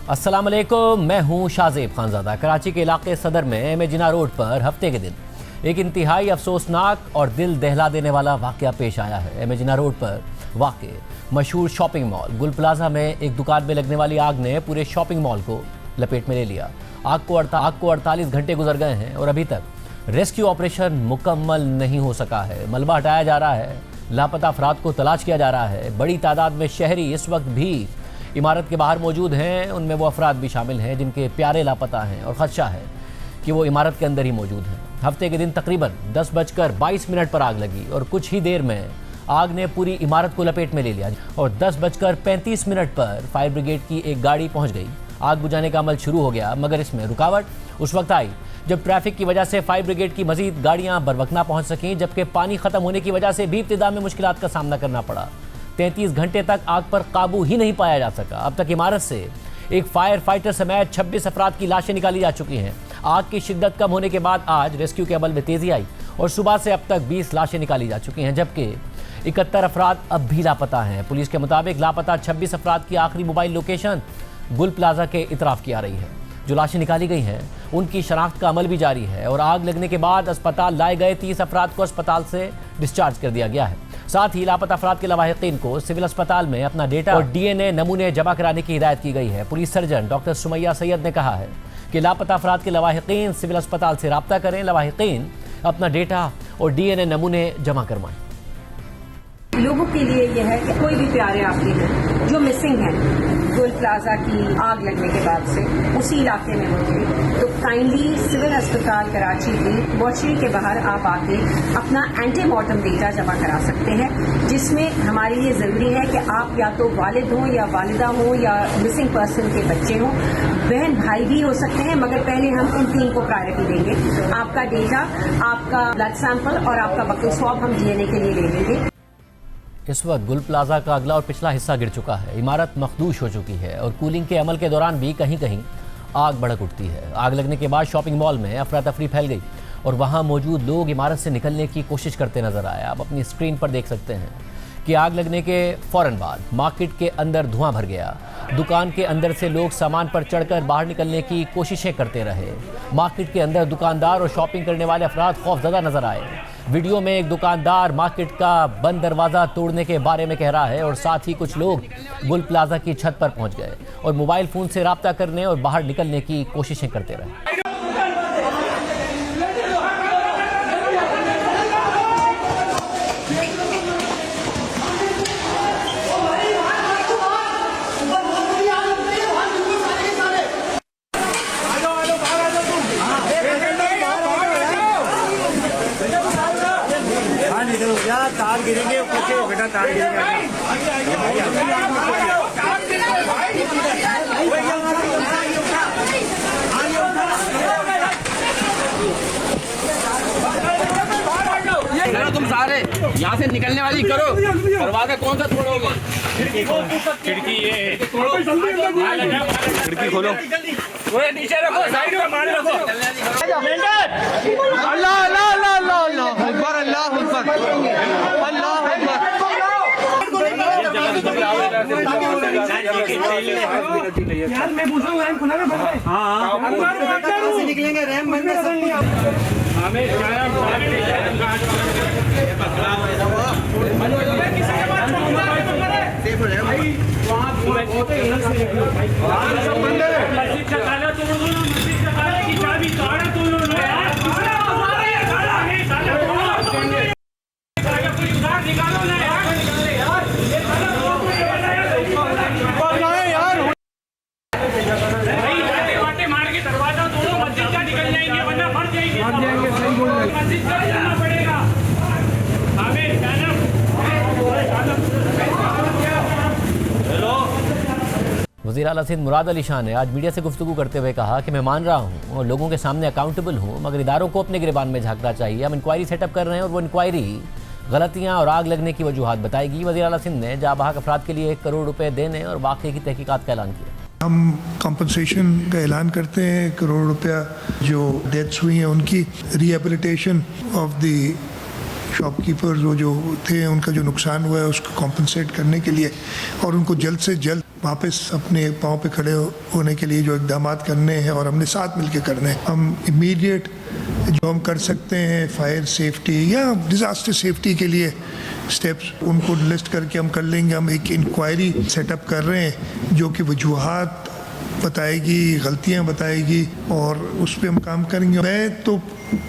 अस्सलाम वालेकुम, मैं हूं शाज़ेब खानज़ादा। कराची के इलाके सदर में मेजिना रोड पर हफ्ते के दिन एक इंतहाई अफसोसनाक और दिल दहला देने वाला वाक़या पेश आया है। मेजिना रोड पर वाक़े मशहूर शॉपिंग मॉल गुल प्लाजा में एक दुकान में लगने वाली आग ने पूरे शॉपिंग मॉल को लपेट में ले लिया। आग को 48 घंटे गुजर गए हैं और अभी तक रेस्क्यू ऑपरेशन मुकम्मल नहीं हो सका है। मलबा हटाया जा रहा है, लापता अफराद को तलाश किया जा रहा है। बड़ी तादाद में शहरी इस वक्त भी इमारत के बाहर मौजूद हैं। उनमें वो अफराद भी शामिल हैं जिनके प्यारे लापता हैं और ख़दशा है कि वो इमारत के अंदर ही मौजूद हैं। हफ्ते के दिन तकरीबन 10:22 पर आग लगी और कुछ ही देर में आग ने पूरी इमारत को लपेट में ले लिया और 10:35 पर फायर ब्रिगेड की एक गाड़ी पहुंच गई। आग बुझाने का अमल शुरू हो गया, मगर इसमें रुकावट उस वक्त आई जब ट्रैफिक की वजह से फायर ब्रिगेड की मजीद गाड़ियां बरवक्त ना पहुंच सकें, जबकि पानी खत्म होने की वजह से भी इब्तिदा में मुश्किलात का सामना करना पड़ा। 33 घंटे तक आग पर काबू ही नहीं पाया जा सका। अब तक इमारत से एक फायर फाइटर समेत 26 अफराद की लाशें निकाली जा चुकी हैं। आग की शिद्दत कम होने के बाद आज रेस्क्यू के अमल में तेजी आई और सुबह से अब तक 20 लाशें निकाली जा चुकी हैं, जबकि 71 अफराद अब भी लापता हैं। पुलिस के मुताबिक लापता 26 अफराद की आखिरी मोबाइल लोकेशन गुल प्लाजा के इतराफ की आ रही है। जो लाशें निकाली गई हैं उनकी शनाख्त का अमल भी जारी है और आग लगने के बाद अस्पताल लाए गए 30 अफराद को अस्पताल से डिस्चार्ज कर दिया गया है। साथ ही लापता अफराद के लवाहिकीन को सिविल अस्पताल में अपना डेटा और DNA नमूने जमा कराने की हिदायत की गई है। Police surgeon doctor Sumaiya Syed ने कहा है कि लापता अफराद के लवाहिकीन सिविल अस्पताल से रब्ता करें। लवाहिकीन अपना डेटा और DNA नमूने जमा करवाएं। लोगों के लिए यह है कि कोई भी प्यारे आपके हैं जो मिसिंग हैं गुल प्लाजा की आग लगने के बाद से उसी इलाके में वो थे, तो काइंडली सिविल अस्पताल कराची की मॉर्चरी के बाहर आप आके अपना एंटीमॉर्टम डेटा जमा करा सकते हैं, जिसमें हमारे लिए ज़रूरी है कि आप या तो वालिद हों या वालिदा हों या मिसिंग पर्सन के बच्चे हों, बहन भाई भी हो सकते हैं, मगर पहले हम इन 3 को प्रायोरिटी देंगे। आपका डेटा, आपका ब्लड सैंपल और आपका बकल स्वैब हम DNA के लिए ले लेंगे। इस वक्त गुल प्लाजा का अगला और पिछला हिस्सा गिर चुका है। इमारत मखदूश हो चुकी है और कूलिंग के अमल के दौरान भी कहीं कहीं आग भड़क उठती है। आग लगने के बाद शॉपिंग मॉल में अफरा तफरी फैल गई और वहां मौजूद लोग इमारत से निकलने की कोशिश करते नजर आए। आप अपनी स्क्रीन पर देख सकते हैं कि आग लगने के फौरन बाद मार्केट के अंदर धुआं भर गया। दुकान के अंदर से लोग सामान पर चढ़कर बाहर निकलने की कोशिशें करते रहे। मार्केट के अंदर दुकानदार और शॉपिंग करने वाले अफराद खौफजदा नजर आए। वीडियो में एक दुकानदार मार्केट का बंद दरवाज़ा तोड़ने के बारे में कह रहा है और साथ ही कुछ लोग गुल प्लाजा की छत पर पहुंच गए और मोबाइल फ़ोन से रब्ता करने और बाहर निकलने की कोशिशें करते रहे। तार गिरेंगे, बेटा तार गिरेंगे। तुम सारे यहाँ से निकलने वाली करो, दरवाजा कौन सा तोड़ोगे? खिड़की ये खिड़की खोलो, नीचे रखो, साइड में मार रखो। अल्लाह अल्लाह अल्लाह अल्लाह अकबर, अल्लाह अकबर, अल्लाह अकबर। यार मैं पूछ रहा हूँ रैम खुला है? हाँ से निकलेंगे, रैम बंद कर लिया। वज़ीर आला सिंध मुराद अली शाह ने आज मीडिया से गुफ्तगू करते हुए कहा कि मैं मान रहा हूँ और लोगों के सामने अकाउंटेबल हूँ, मगर इदारों को अपने गिरबान में झांकना चाहिए। हम इंक्वायरी सेटअप कर रहे हैं और वो इंक्वायरी गलतियाँ और आग लगने की वजूहात बताएगी। वज़ीर आला सिंध ने जाबाहक अफराद के लिए 1 करोड़ रुपए देने और वाक़े की तहकीकात का ऐलान किया। हम कंपनसेशन का ऐलान करते हैं। 1 करोड़ रुपया जो डेथ्स हुई हैं उनकी रिहेबिलिटेशन ऑफ द शॉपकीपर्स, वो जो थे उनका जो नुकसान हुआ है उसको कॉम्पनसेट करने के लिए और उनको जल्द से जल्द वापस अपने पाँव पे खड़े होने के लिए जो इकदाम करने हैं और हमने साथ मिलकर करने हैं, हम इमीडिएट जो हम कर सकते हैं फायर सेफ्टी या डिज़ास्टर सेफ्टी के लिए स्टेप्स उनको लिस्ट करके हम कर लेंगे। हम एक इंक्वायरी सेटअप कर रहे हैं जो कि वजूहात बताएगी, गलतियां बताएगी और उस पर हम काम करेंगे। मैं तो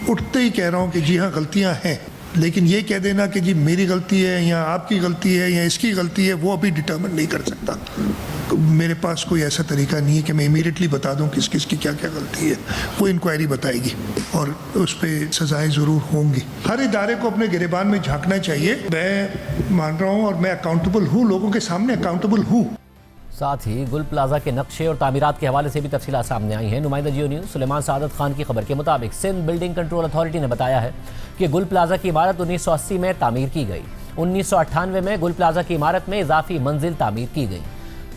उठते ही कह रहा हूं कि जी हाँ गलतियां हैं, लेकिन ये कह देना कि जी मेरी गलती है या आपकी गलती है या इसकी गलती है, वो अभी डिटर्मिन नहीं कर सकता। मेरे पास कोई ऐसा तरीका नहीं है कि मैं इमीडिएटली बता दूं किस किस की क्या क्या गलती है। वो इंक्वायरी बताएगी और उस पर सजाएं ज़रूर होंगी। हर इदारे को अपने गिरेबान में झांकना चाहिए। मैं मान रहा हूँ और मैं अकाउंटेबल हूँ, लोगों के सामने अकाउंटेबल हूँ। साथ ही गुल प्लाजा के नक्शे और तामीरात के हवाले से भी तफसीलात सामने आई हैं। नुमाइंदा जियो न्यूज़ सुलेमान सादत खान की खबर के मुताबिक सिंध बिल्डिंग कंट्रोल अथॉरिटी ने बताया है कि गुल प्लाजा की इमारत 1980 में तामीर की गई। 1998 में गुल प्लाजा की इमारत में इजाफी मंजिल तामीर की गई।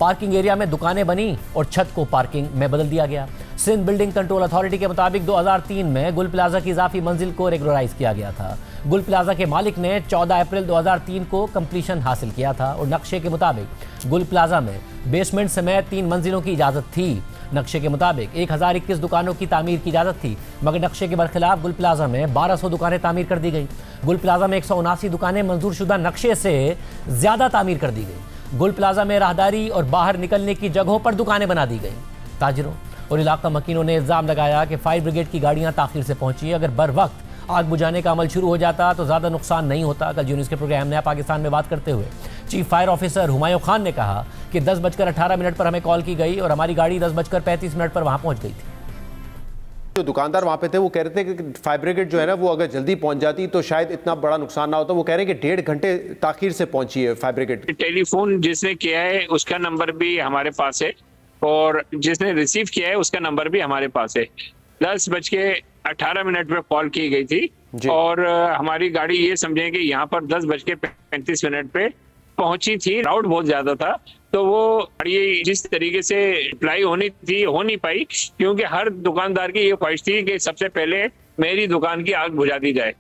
पार्किंग एरिया में दुकानें बनी और छत को पार्किंग में बदल दिया गया। सिंध बिल्डिंग कंट्रोल अथॉरिटी के मुताबिक 2003 में गुल प्लाजा की इजाफी मंजिल को रेगुलराइज किया गया था। गुल प्लाजा के मालिक ने 14 अप्रैल 2003 को कंप्लीशन हासिल किया था और नक्शे के मुताबिक गुल प्लाजा में बेसमेंट समेत 3 मंजिलों की इजाज़त थी। नक्शे के मुताबिक 1021 दुकानों की तामीर की इजाज़त थी, मगर नक्शे के बरखिलाफ गुल प्लाजा में 1200 दुकानें तामीर कर दी गई। गुल प्लाजा में 179 दुकानें मंजूर शुदा नक्शे से ज़्यादा तामीर कर दी गई। गुल प्लाजा में राहदारी और बाहर निकलने की जगहों पर दुकानें बना दी गई। ताजिरों और इलाका मकीनों ने इल्ज़ाम लगाया कि फायर ब्रिगेड की गाड़ियां ताख़ीर से पहुंची। अगर बर वक्त आग बुझाने का अमल शुरू हो जाता तो ज़्यादा नुकसान नहीं होता। कल न्यूज़ के प्रोग्राम नया पाकिस्तान में बात करते हुए chief fire officer Humayun Khan ने कहा कि 10:18 पर हमें कॉल की गई और हमारी गाड़ी 10:35 पर वहाँ पहुँच गई थी। जो दुकानदार वहाँ पे थे वो कह रहे थे कि फायर ब्रिगेड जो है ना वो अगर जल्दी पहुंच जाती तो शायद इतना बड़ा नुकसान ना होता। वो कह रहे हैं कि 1.5 घंटे ताखीर से पहुंची है फायर ब्रिगेड। टेलीफोन जिसने किया है उसका नंबर भी हमारे पास है और जिसने रिसीव किया है उसका नंबर भी हमारे पास है। 10:18 पर कॉल की गई थी और हमारी गाड़ी ये समझें कि यहाँ पर 10:35 पे पहुंची थी। क्राउड बहुत ज्यादा था तो वो गाड़ी जिस तरीके से अप्लाई होनी थी हो नहीं पाई, क्योंकि हर दुकानदार की ये ख्वाहिश थी कि सबसे पहले मेरी दुकान की आग बुझा दी जाए।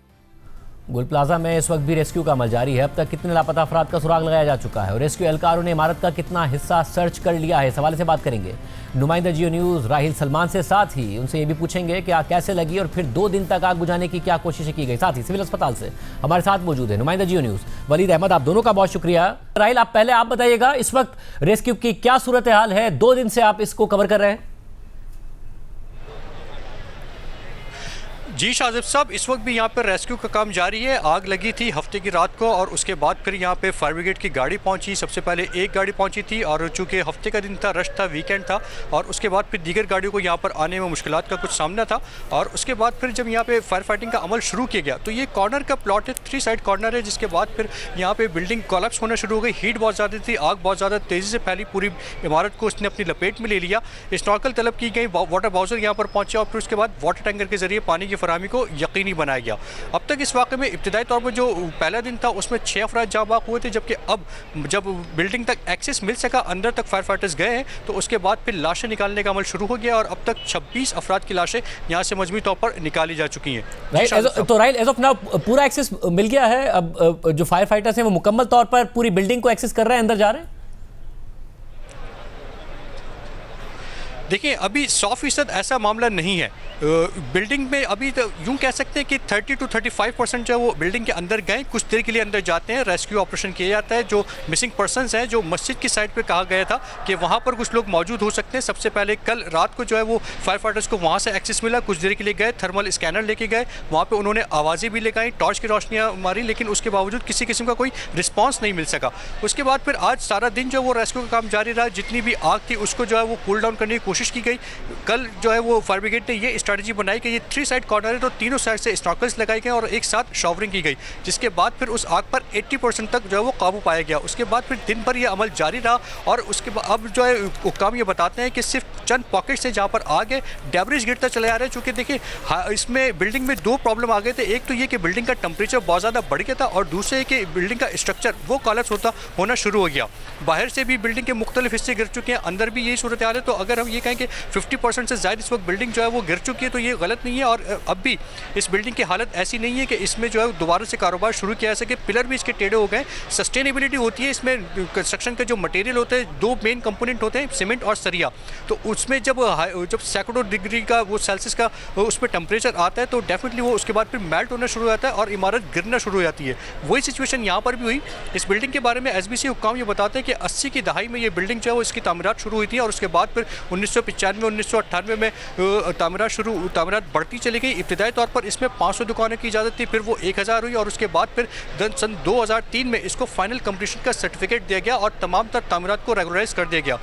गुल प्लाजा में इस वक्त भी रेस्क्यू का अमल जारी है। अब तक कितने लापता अफराद का सुराग लगाया जा चुका है और रेस्क्यू एहलकारों ने इमारत का कितना हिस्सा सर्च कर लिया है, इस हवाले से बात करेंगे नुमाइंदा जियो न्यूज़ राहिल सलमान से। साथ ही उनसे ये भी पूछेंगे कि आग कैसे लगी और फिर 2 दिन तक आग बुझाने की क्या कोशिशें की गई। साथ ही सिविल अस्पताल से हमारे साथ मौजूद है नुमाइंदा जियो न्यूज़ वलीद अहमद। आप दोनों का बहुत शुक्रिया। राहिल, आप पहले आप बताइएगा इस वक्त रेस्क्यू की क्या सूरत हाल है? 2 दिन से आप इसको कवर कर रहे हैं। जी शाजिब साहब, इस वक्त भी यहाँ पर रेस्क्यू का काम जारी है। आग लगी थी हफ्ते की रात को और उसके बाद फिर यहाँ पे फायर ब्रिगेड की गाड़ी पहुँची। सबसे पहले एक गाड़ी पहुँची थी और चूँकि हफ्ते का दिन था, रश था, वीकेंड था और उसके बाद फिर दीगर गाड़ियों को यहाँ पर आने में मुश्किलात का कुछ सामना था। और उसके बाद फिर जब यहाँ पे फायर फाइटिंग का अमल शुरू किया गया तो ये कॉर्नर का प्लॉट है, 3 साइड कॉर्नर है, जिसके बाद फिर यहाँ पे बिल्डिंग कोलैप्स होना शुरू हो गई। हीट बहुत ज़्यादा थी, आग बहुत ज़्यादा तेज़ी से फैली, पूरी इमारत को उसने अपनी लपेट में ले लिया। स्नॉर्कल तलब की गई, वाटर बाउजर यहाँ पर पहुँचे और फिर उसके बाद वाटर टैंकर के जरिए पानी की फराहमी को यकीनी बनाया गया। अब तक इस वाक़े में इब्तिदाई तौर पर जो पहला दिन था उसमें 6 अफराद जाँ बाक हुए थे, जबकि अब जब बिल्डिंग तक एक्सेस मिल सका, अंदर तक फायर फाइटर्स गए हैं तो उसके बाद फिर लाशें निकालने का अमल शुरू हो गया और अब तक 26 अफराद की लाशें यहाँ से मजमूई तौर पर निकाली जा चुकी हैं। तो राइल एज ऑफ नाउ पूरा एक्सेस मिल गया है। अब जो फायर फाइटर्स हैं वो मुकम्मल तौर पर पूरी बिल्डिंग को एक्सेस कर रहे हैं, अंदर जा रहे हैं। देखिए, अभी 100% ऐसा मामला नहीं है। बिल्डिंग में अभी तो यूँ कह सकते हैं कि 30 to 35% जो है वो बिल्डिंग के अंदर गए, कुछ देर के लिए अंदर जाते हैं, रेस्क्यू ऑपरेशन किया जाता है। जो मिसिंग पर्सनस हैं, जो मस्जिद की साइड पे कहा गया था कि वहाँ पर कुछ लोग मौजूद हो सकते हैं, सबसे पहले कल रात को जो है वो फायर फाइटर्स को वहाँ से एक्सेस मिला, कुछ देर के लिए गए, थर्मल स्कैनर लेके गए, वहाँ पर उन्होंने आवाज़ें भी लगाई, टॉर्च की रोशनियाँ मारी, लेकिन उसके बावजूद किसी किस्म का कोई रिस्पॉन्स नहीं मिल सका। उसके बाद फिर आज सारा दिन जो वो रेस्क्यू का काम जारी रहा। जितनी भी आग थी उसको जो है वो कूल डाउन करने की कोशिश की गई। कल जो है वो फायर ब्रिगेड ने ये स्ट्रैटेजी बनाई कि ये 3 साइड कॉर्नर है तो तीनों साइड से स्नॉर्कल्स लगाए गए और एक साथ शॉवरिंग की गई, जिसके बाद फिर उस आग पर 80% तक जो है वो काबू पाया गया। उसके बाद फिर दिन भर ये अमल जारी रहा और उसके बाद अब जो है हुक्काम ये बताते हैं कि सिर्फ चंद पॉकेट्स हैं जहाँ पर आग है, डेब्रिज गिरता चले आ रहा है। चूँकि देखिए इसमें बिल्डिंग में 2 प्रॉब्लम आ गए थे। एक तो ये कि बिल्डिंग का टेम्परेचर बहुत ज़्यादा बढ़ गया था और दूसरे कि बिल्डिंग का स्ट्रक्चर वो कोलैप्स होना शुरू हो गया। बाहर से भी बिल्डिंग के मुख्तलिफ हिस्से गिर चुके हैं, अंदर भी यही सूरत हाल है। तो अगर हम ये कहें हैं कि 50% से ज़्यादा इस वक्त बिल्डिंग जो है वो गिर चुकी है, तो ये गलत नहीं है। और अब भी इस बिल्डिंग की हालत ऐसी नहीं है कि इसमें जो है दोबारा से कारोबार शुरू किया जा सके। पिलर भी इसके टेढ़े हो गए। सस्टेनेबिलिटी होती है इसमें, कंस्ट्रक्शन का जो मटेरियल होता है, दो मेन कंपोनेंट होते हैं, सीमेंट और सरिया। तो उसमें जब सैकड़ों डिग्री का वो सेल्सियस का उसमें टेम्परेचर आता है तो डेफिनेटली वो उसके बाद फिर मेल्ट होना शुरू हो जाता है और इमारत गिरना शुरू हो जाती है। वही सिचुएशन यहाँ पर भी हुई। इस बिल्डिंग के बारे में एसबीसी हुक्काम ये बताते हैं कि 80 की दहाई में ये बिल्डिंग जो है वो इसकी तामीरात शुरू हुई थी और उसके बाद फिर 1995 1998 में तामीरात बढ़ती चली गई। इब्तिदाई तौर पर इसमें 500 दुकानें की इजाज़त थी, फिर वो 1000 हुई और उसके बाद फिर सन 2003 में इसको फाइनल कंप्लीशन का सर्टिफिकेट दिया गया और तमाम तर तामीरात को रेगुलराइज कर दिया गया।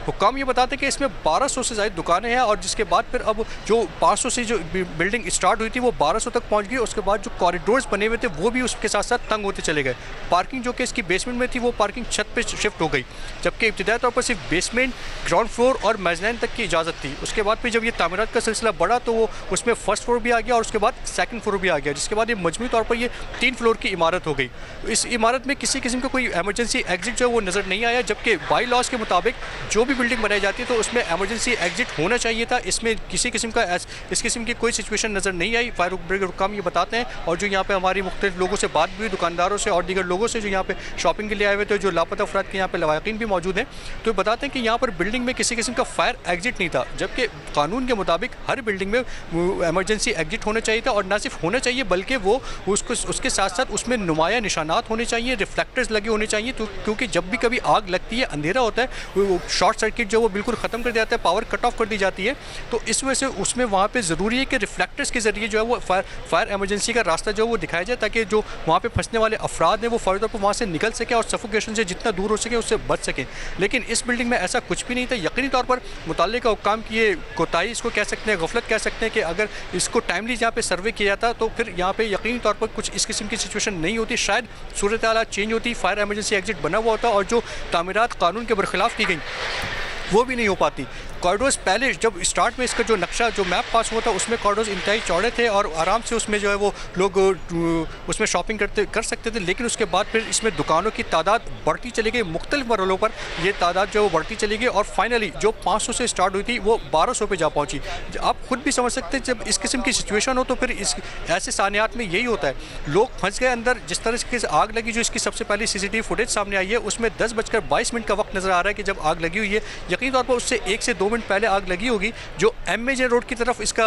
हुक्काम ये बताते हैं कि इसमें 1200 से ज़्यादा दुकानें हैं और जिसके बाद फिर अब जो 500 से जो बिल्डिंग स्टार्ट हुई थी वो 1200 तक पहुंच गई। उसके बाद जो कॉरिडोर्स बने हुए थे वो भी उसके साथ साथ तंग होते चले गए। पार्किंग जो कि इसकी बेसमेंट में थी वो पार्किंग छत पे शिफ्ट हो गई, जबकि इब्तिदाई तौर पर सिर्फ बेसमेंट, ग्राउंड फ्लोर और मेज़ानीन तक की इजाज़त थी। उसके बाद फिर जब ये तामीरात का सिलसिला बढ़ा तो वो उसमें फर्स्ट फ्लोर भी आ गया और उसके बाद सेकंड फ्लोर भी आ गया, जिसके बाद ये मजमूई तौर पर ये 3 फ्लोर की इमारत हो गई। इस इमारत में किसी किस्म का कोई एमरजेंसी एग्जिट जो है वो नज़र नहीं आया, जबकि बाई लॉज के मुताबिक जो भी बिल्डिंग बनाई जाती है तो उसमें एमरजेंसी एग्जिट होना चाहिए था। इसमें किसी किस्म का इस किस्म की कोई सिचुएशन नज़र नहीं आई। फायर ब्रिगेड हुक्काम ये बताते हैं। और जो यहाँ पे हमारी मुख्तलिफ लोगों से बात भी हुई, दुकानदारों से और दीगर लोगों से जो यहाँ पे शॉपिंग के लिए आए हुए थे, जो लापता अफराद के यहाँ पे लवाकिन भी मौजूद हैं, तो बताते हैं कि यहाँ पर बिल्डिंग में किसी किस्म का फायर एग्जिट नहीं था, जबकि कानून के मुताबिक हर बिल्डिंग में एमरजेंसी एग्जिट होना चाहिए था। और ना सिर्फ होना चाहिए बल्कि वो उसके साथ साथ उसमें नुमाया निशानात होने चाहिए, रिफ्लेक्टर्स लगे होने चाहिए। तो क्योंकि जब भी कभी आग लगती है, अंधेरा होता है, वो शॉर्ट सर्किट जो वो बिल्कुल ख़त्म कर जाता है, पावर कट ऑफ कर दी जाती है। तो इस वजह से उसमें वहाँ पे ज़रूरी है कि रिफ्लेक्टर्स के ज़रिए जो है वो फायर एमरजेंसी का रास्ता जो है वो दिखाया जाए, ताकि जो वहाँ पे फंसने वाले अफराद हैं वो फौरी तौर पर वहाँ से निकल सके और सफोकेशन से जितना दूर हो सके उससे बच सके। लेकिन इस बिल्डिंग में ऐसा कुछ भी नहीं था। यकीनी तौर पर मुतल्लिका हुक्काम की ये कोताही इसको कह सकते हैं, गफलत कह सकते हैं कि अगर इसको टाइमली यहाँ पे सर्वे किया जाता तो फिर यहाँ पे यकीनी तौर पर कुछ इस किस्म की सिचुएशन नहीं होती, शायद सूरत हालात चेंज होती, फायर एमरजेंसी एग्जिट बना हुआ होता और जो तामीरात कानून के बरखिलाफ़ की गई वो भी नहीं हो पाती। कॉरिडोर्स पहले जब स्टार्ट में इसका जो नक्शा जो मैप पास हुआ था उसमें कॉरिडोर्स इंतहाई चौड़े थे और आराम से उसमें जो है वो लोग उसमें शॉपिंग कर सकते थे। लेकिन उसके बाद फिर इसमें दुकानों की तादाद बढ़ती चली गई, मुख्तलिफ मरहलों पर ये तादाद जो है वो बढ़ती चली गई और फाइनली जो 500 से स्टार्ट हुई थी वो 1200 पे जा पहुँची। आप खुद भी समझ सकते हैं जब इस किस्म की सिचुएशन हो तो फिर इस ऐसे सानियात में यही होता है, लोग फंस गए अंदर। जिस तरह से आग लगी, जो इसकी सबसे पहली CCTV फुटेज सामने आई है उसमें 10:22 का वक्त नज़र आ रहा है कि जब आग लगी हुई है। यकीनी तौर पर उससे 1 से 2 मिनट पहले आग लगी होगी। जो MAJ रोड की तरफ इसका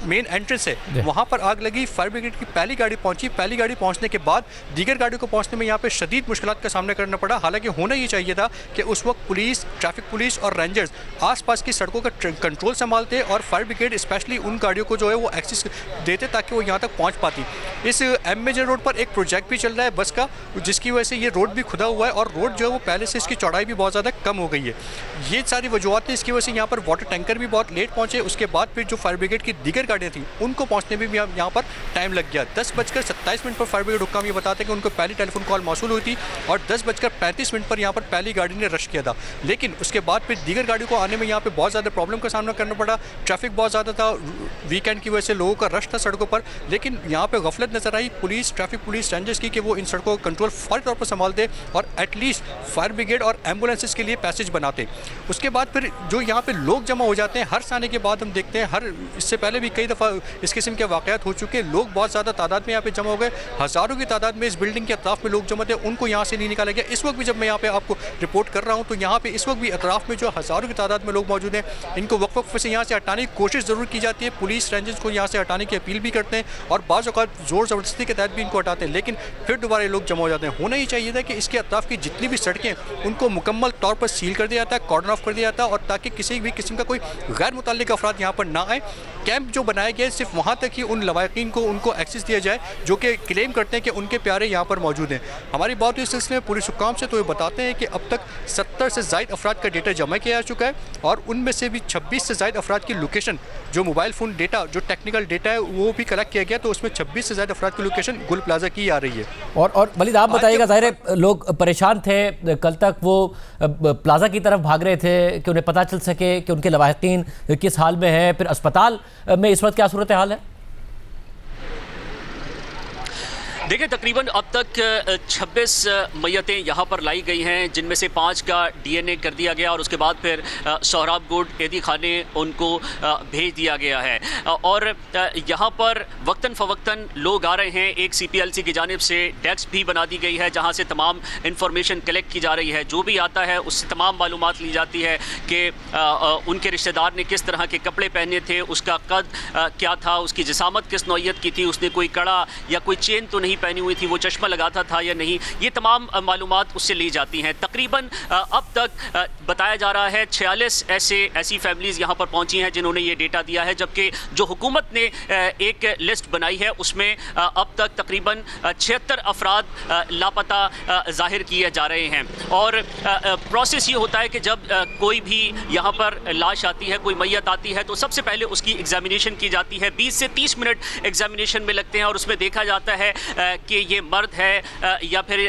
मेन एंट्रेंस है वहाँ पर आग लगी। फायर ब्रिगेड की पहली गाड़ी पहुँची। पहली गाड़ी पहुँचने के बाद दीगर गाड़ियों को पहुँचने में यहाँ पे शदीद मुश्किलात का सामना करना पड़ा। हालांकि होना ये चाहिए था कि उस वक्त पुलिस, ट्रैफिक पुलिस और रेंजर्स आसपास की सड़कों का कंट्रोल संभालते और फायर ब्रिगेड स्पेशली उन गाड़ियों को जो है वो एक्सेस देते ताकि वो यहाँ तक पहुँच पाती। इस MAJ रोड पर एक प्रोजेक्ट भी चल रहा है बस का, जिसकी वजह से ये रोड भी खुदा हुआ है और रोड जो है वो पहले से इसकी चौड़ाई भी बहुत ज़्यादा कम हो गई है। ये सारी वजूहत हैं, इसकी वजह से यहाँ पर वाटर टैंकर भी बहुत लेट पहुँचे। उसके बाद फिर जो फायर ब्रिगेड की दीगर गाड़ियाँ थी उनको पहुँचने में भी यहाँ पर टाइम लग गया। 10:27 पर फायर ब्रिगेड हुक्काम ये बताते हैं कि उनको पहली टेलीफोन कॉल मौसूल हुई थी और 10:35 पर यहाँ पर पहली गाड़ी ने रश किया था। लेकिन उसके बाद फिर दीगर गाड़ियों को आने में यहाँ पर बहुत ज़्यादा प्रॉब्लम का सामना करना पड़ा। ट्रैफिक बहुत ज़्यादा था, वीकेंड की वजह से लोगों का रश था सड़कों पर। लेकिन यहाँ पर गफलत नजर आई पुलिस, ट्रैफिक पुलिस, रेंजर्स की कि वो इन सड़कों का कंट्रोल फौरी तौर पर संभालते और एटलीस्ट फायर ब्रिगेड और एम्बुलेंसेस के लिए पैसेज बनाते। उसके बाद फिर जो यहाँ पे लोग जमा हो जाते हैं हर साल के बाद, हम देखते हैं इससे पहले भी कई दफ़ा इस किस्म के वाक़यात हो चुके हैं। लोग बहुत ज़्यादा तादाद में यहाँ पे जमा हो गए, हज़ारों की तादाद में इस बिल्डिंग के अतराफ़ में लोग जमा थे, उनको यहाँ से नहीं निकाला गया। इस वक्त भी जब मैं यहाँ पे आपको रिपोर्ट कर रहा हूँ तो यहाँ पे इस वक्त भी अतराफ़ में जो हज़ारों की तादाद में लोग मौजूद हैं, इनको वक्फ से यहाँ से हटाने की कोशिश ज़रूर की जाती है। पुलिस, रेंजर्स को यहाँ से हटाने की अपील भी करते हैं और बाज़ औक़ात ज़ोर ज़बरदस्ती के तहत भी इनको हटाते हैं, लेकिन फिर दोबारा लोग जमा हो जाते हैं। होना ही चाहिए था कि इसके अतराफ़ की जितनी भी सड़कें उनको मुकम्मल तौर पर सील कर दिया जाता है, कॉर्डन ऑफ कर दिया जाता है और ताकि किसी भी किस्म का कोई गैर मुतल्लिक अफराद यहाँ पर ना आए। कैंप जो बनाया गया है सिर्फ वहाँ तक ही उन लवाकिन को उनको एक्सेस दिया जाए जो कि क्लेम करते हैं कि उनके प्यारे यहाँ पर मौजूद हैं। हमारी बात इस सिलसिले में पुलिस हुक्काम से तो ये बताते हैं कि अब तक 70 से ज़ायद अफराद का डेटा जमा किया जा चुका है और उनमें से भी 26 से ज़ायद अफराद की लोकेशन, जो मोबाइल फ़ोन डेटा, जो टेक्निकल डेटा है वो भी कलेक्ट किया गया, तो उसमें 26 से ज़ायद अफराद की लोकेशन गुल प्लाजा की आ रही है। और वलीद आप बताइएगा, ज़ाहिर है लोग परेशान थे, कल तक वो प्लाजा की तरफ भाग रहे थे कि उन्हें पता चल सके कि उनके लवाकिन किस हाल में है, फिर अस्पताल में इस वक्त क्या सूरत हाल है? देखिए, तकरीबन अब तक 26 मैयतें यहाँ पर लाई गई हैं, जिनमें से 5 का DNA कर दिया गया और उसके बाद फिर सोहराब गोड एदी खाने उनको भेज दिया गया है। और यहाँ पर वक्तन फ़वक्तन लोग आ रहे हैं। एक CPLC की जानिब से डेस्क भी बना दी गई है, जहाँ से तमाम इंफॉर्मेशन कलेक्ट की जा रही है। जो भी आता है उससे तमाम मालूमात ली जाती है कि उनके रिश्तेदार ने किस तरह के कपड़े पहने थे, उसका कद क्या था, उसकी जिसामत किस नौइयत की थी, उसने कोई कड़ा या कोई चेन तो नहीं पहनी हुई थी, वो चश्मा लगाता था या नहीं, ये तमाम मालूमात उससे ली जाती हैं। तकरीबन अब तक बताया जा रहा है 46 ऐसी फैमिलीज़ यहाँ पर पहुँची हैं जिन्होंने ये डेटा दिया है, जबकि जो हुकूमत ने एक लिस्ट बनाई है उसमें अब तक तकरीबन 76 अफराद लापता ज़ाहिर किए जा रहे हैं। और प्रोसेस ये होता है कि जब कोई भी यहाँ पर लाश आती है, कोई मैयत आती है, तो सबसे पहले उसकी एग्जामिनेशन की जाती है। 20 से 30 मिनट एग्जामिनेशन में लगते हैं और उसमें देखा जाता है कि ये मर्द है या फिर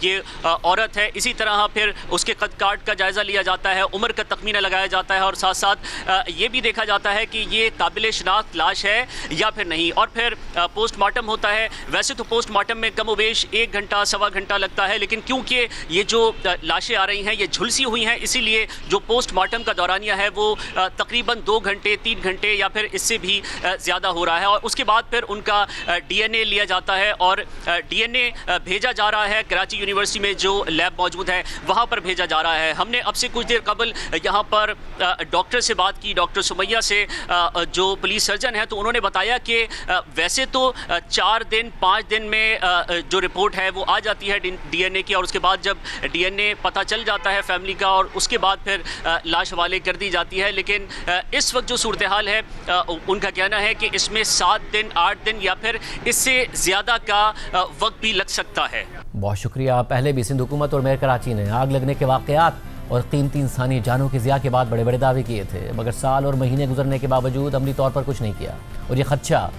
ये औरत है। इसी तरह फिर उसके कद काट का जायज़ा लिया जाता है, उम्र का तखमीना लगाया जाता है और साथ साथ ये भी देखा जाता है कि ये काबिल शनाख्त लाश है या फिर नहीं। और फिर पोस्टमार्टम होता है। वैसे तो पोस्टमार्टम में कम वेश 1 घंटा सवा घंटा लगता है, लेकिन क्योंकि ये जो लाशें आ रही हैं ये झुलसी हुई हैं, इसीलिए जो पोस्टमार्टम का दौरानिया है वो तकरीबन 2 घंटे 3 घंटे या फिर इससे भी ज़्यादा हो रहा है। और उसके बाद फिर उनका DNA लिया जाता है और DNA भेजा जा रहा है कराची यूनिवर्सिटी में जो लैब मौजूद है वहाँ पर भेजा जा रहा है। हमने अब से कुछ देर कबल यहाँ पर डॉक्टर से बात की, डॉक्टर सुमैया से, जो पुलिस सर्जन है, तो उन्होंने बताया कि वैसे तो 4 दिन 5 दिन में जो रिपोर्ट है वो आ जाती है DNA की, और उसके बाद जब DNA पता चल जाता है फैमिली का और उसके बाद फिर लाश हवाले कर दी जाती है। लेकिन इस वक्त जो सूरत हाल है उनका कहना है कि इसमें 7 दिन 8 दिन या फिर इससे ज़्यादा का वक्त भी लग सकता है। बहुत शुक्रिया। पहले भी सिंध हुकूमत और मेयर कराची ने आग लगने के वाक़यात और कीमती इंसानी जानों की ज़िया के बाद बड़े बड़े दावे किए थे, मगर साल और महीने गुजरने के बावजूद अमली तौर पर कुछ नहीं किया। और ये खदशा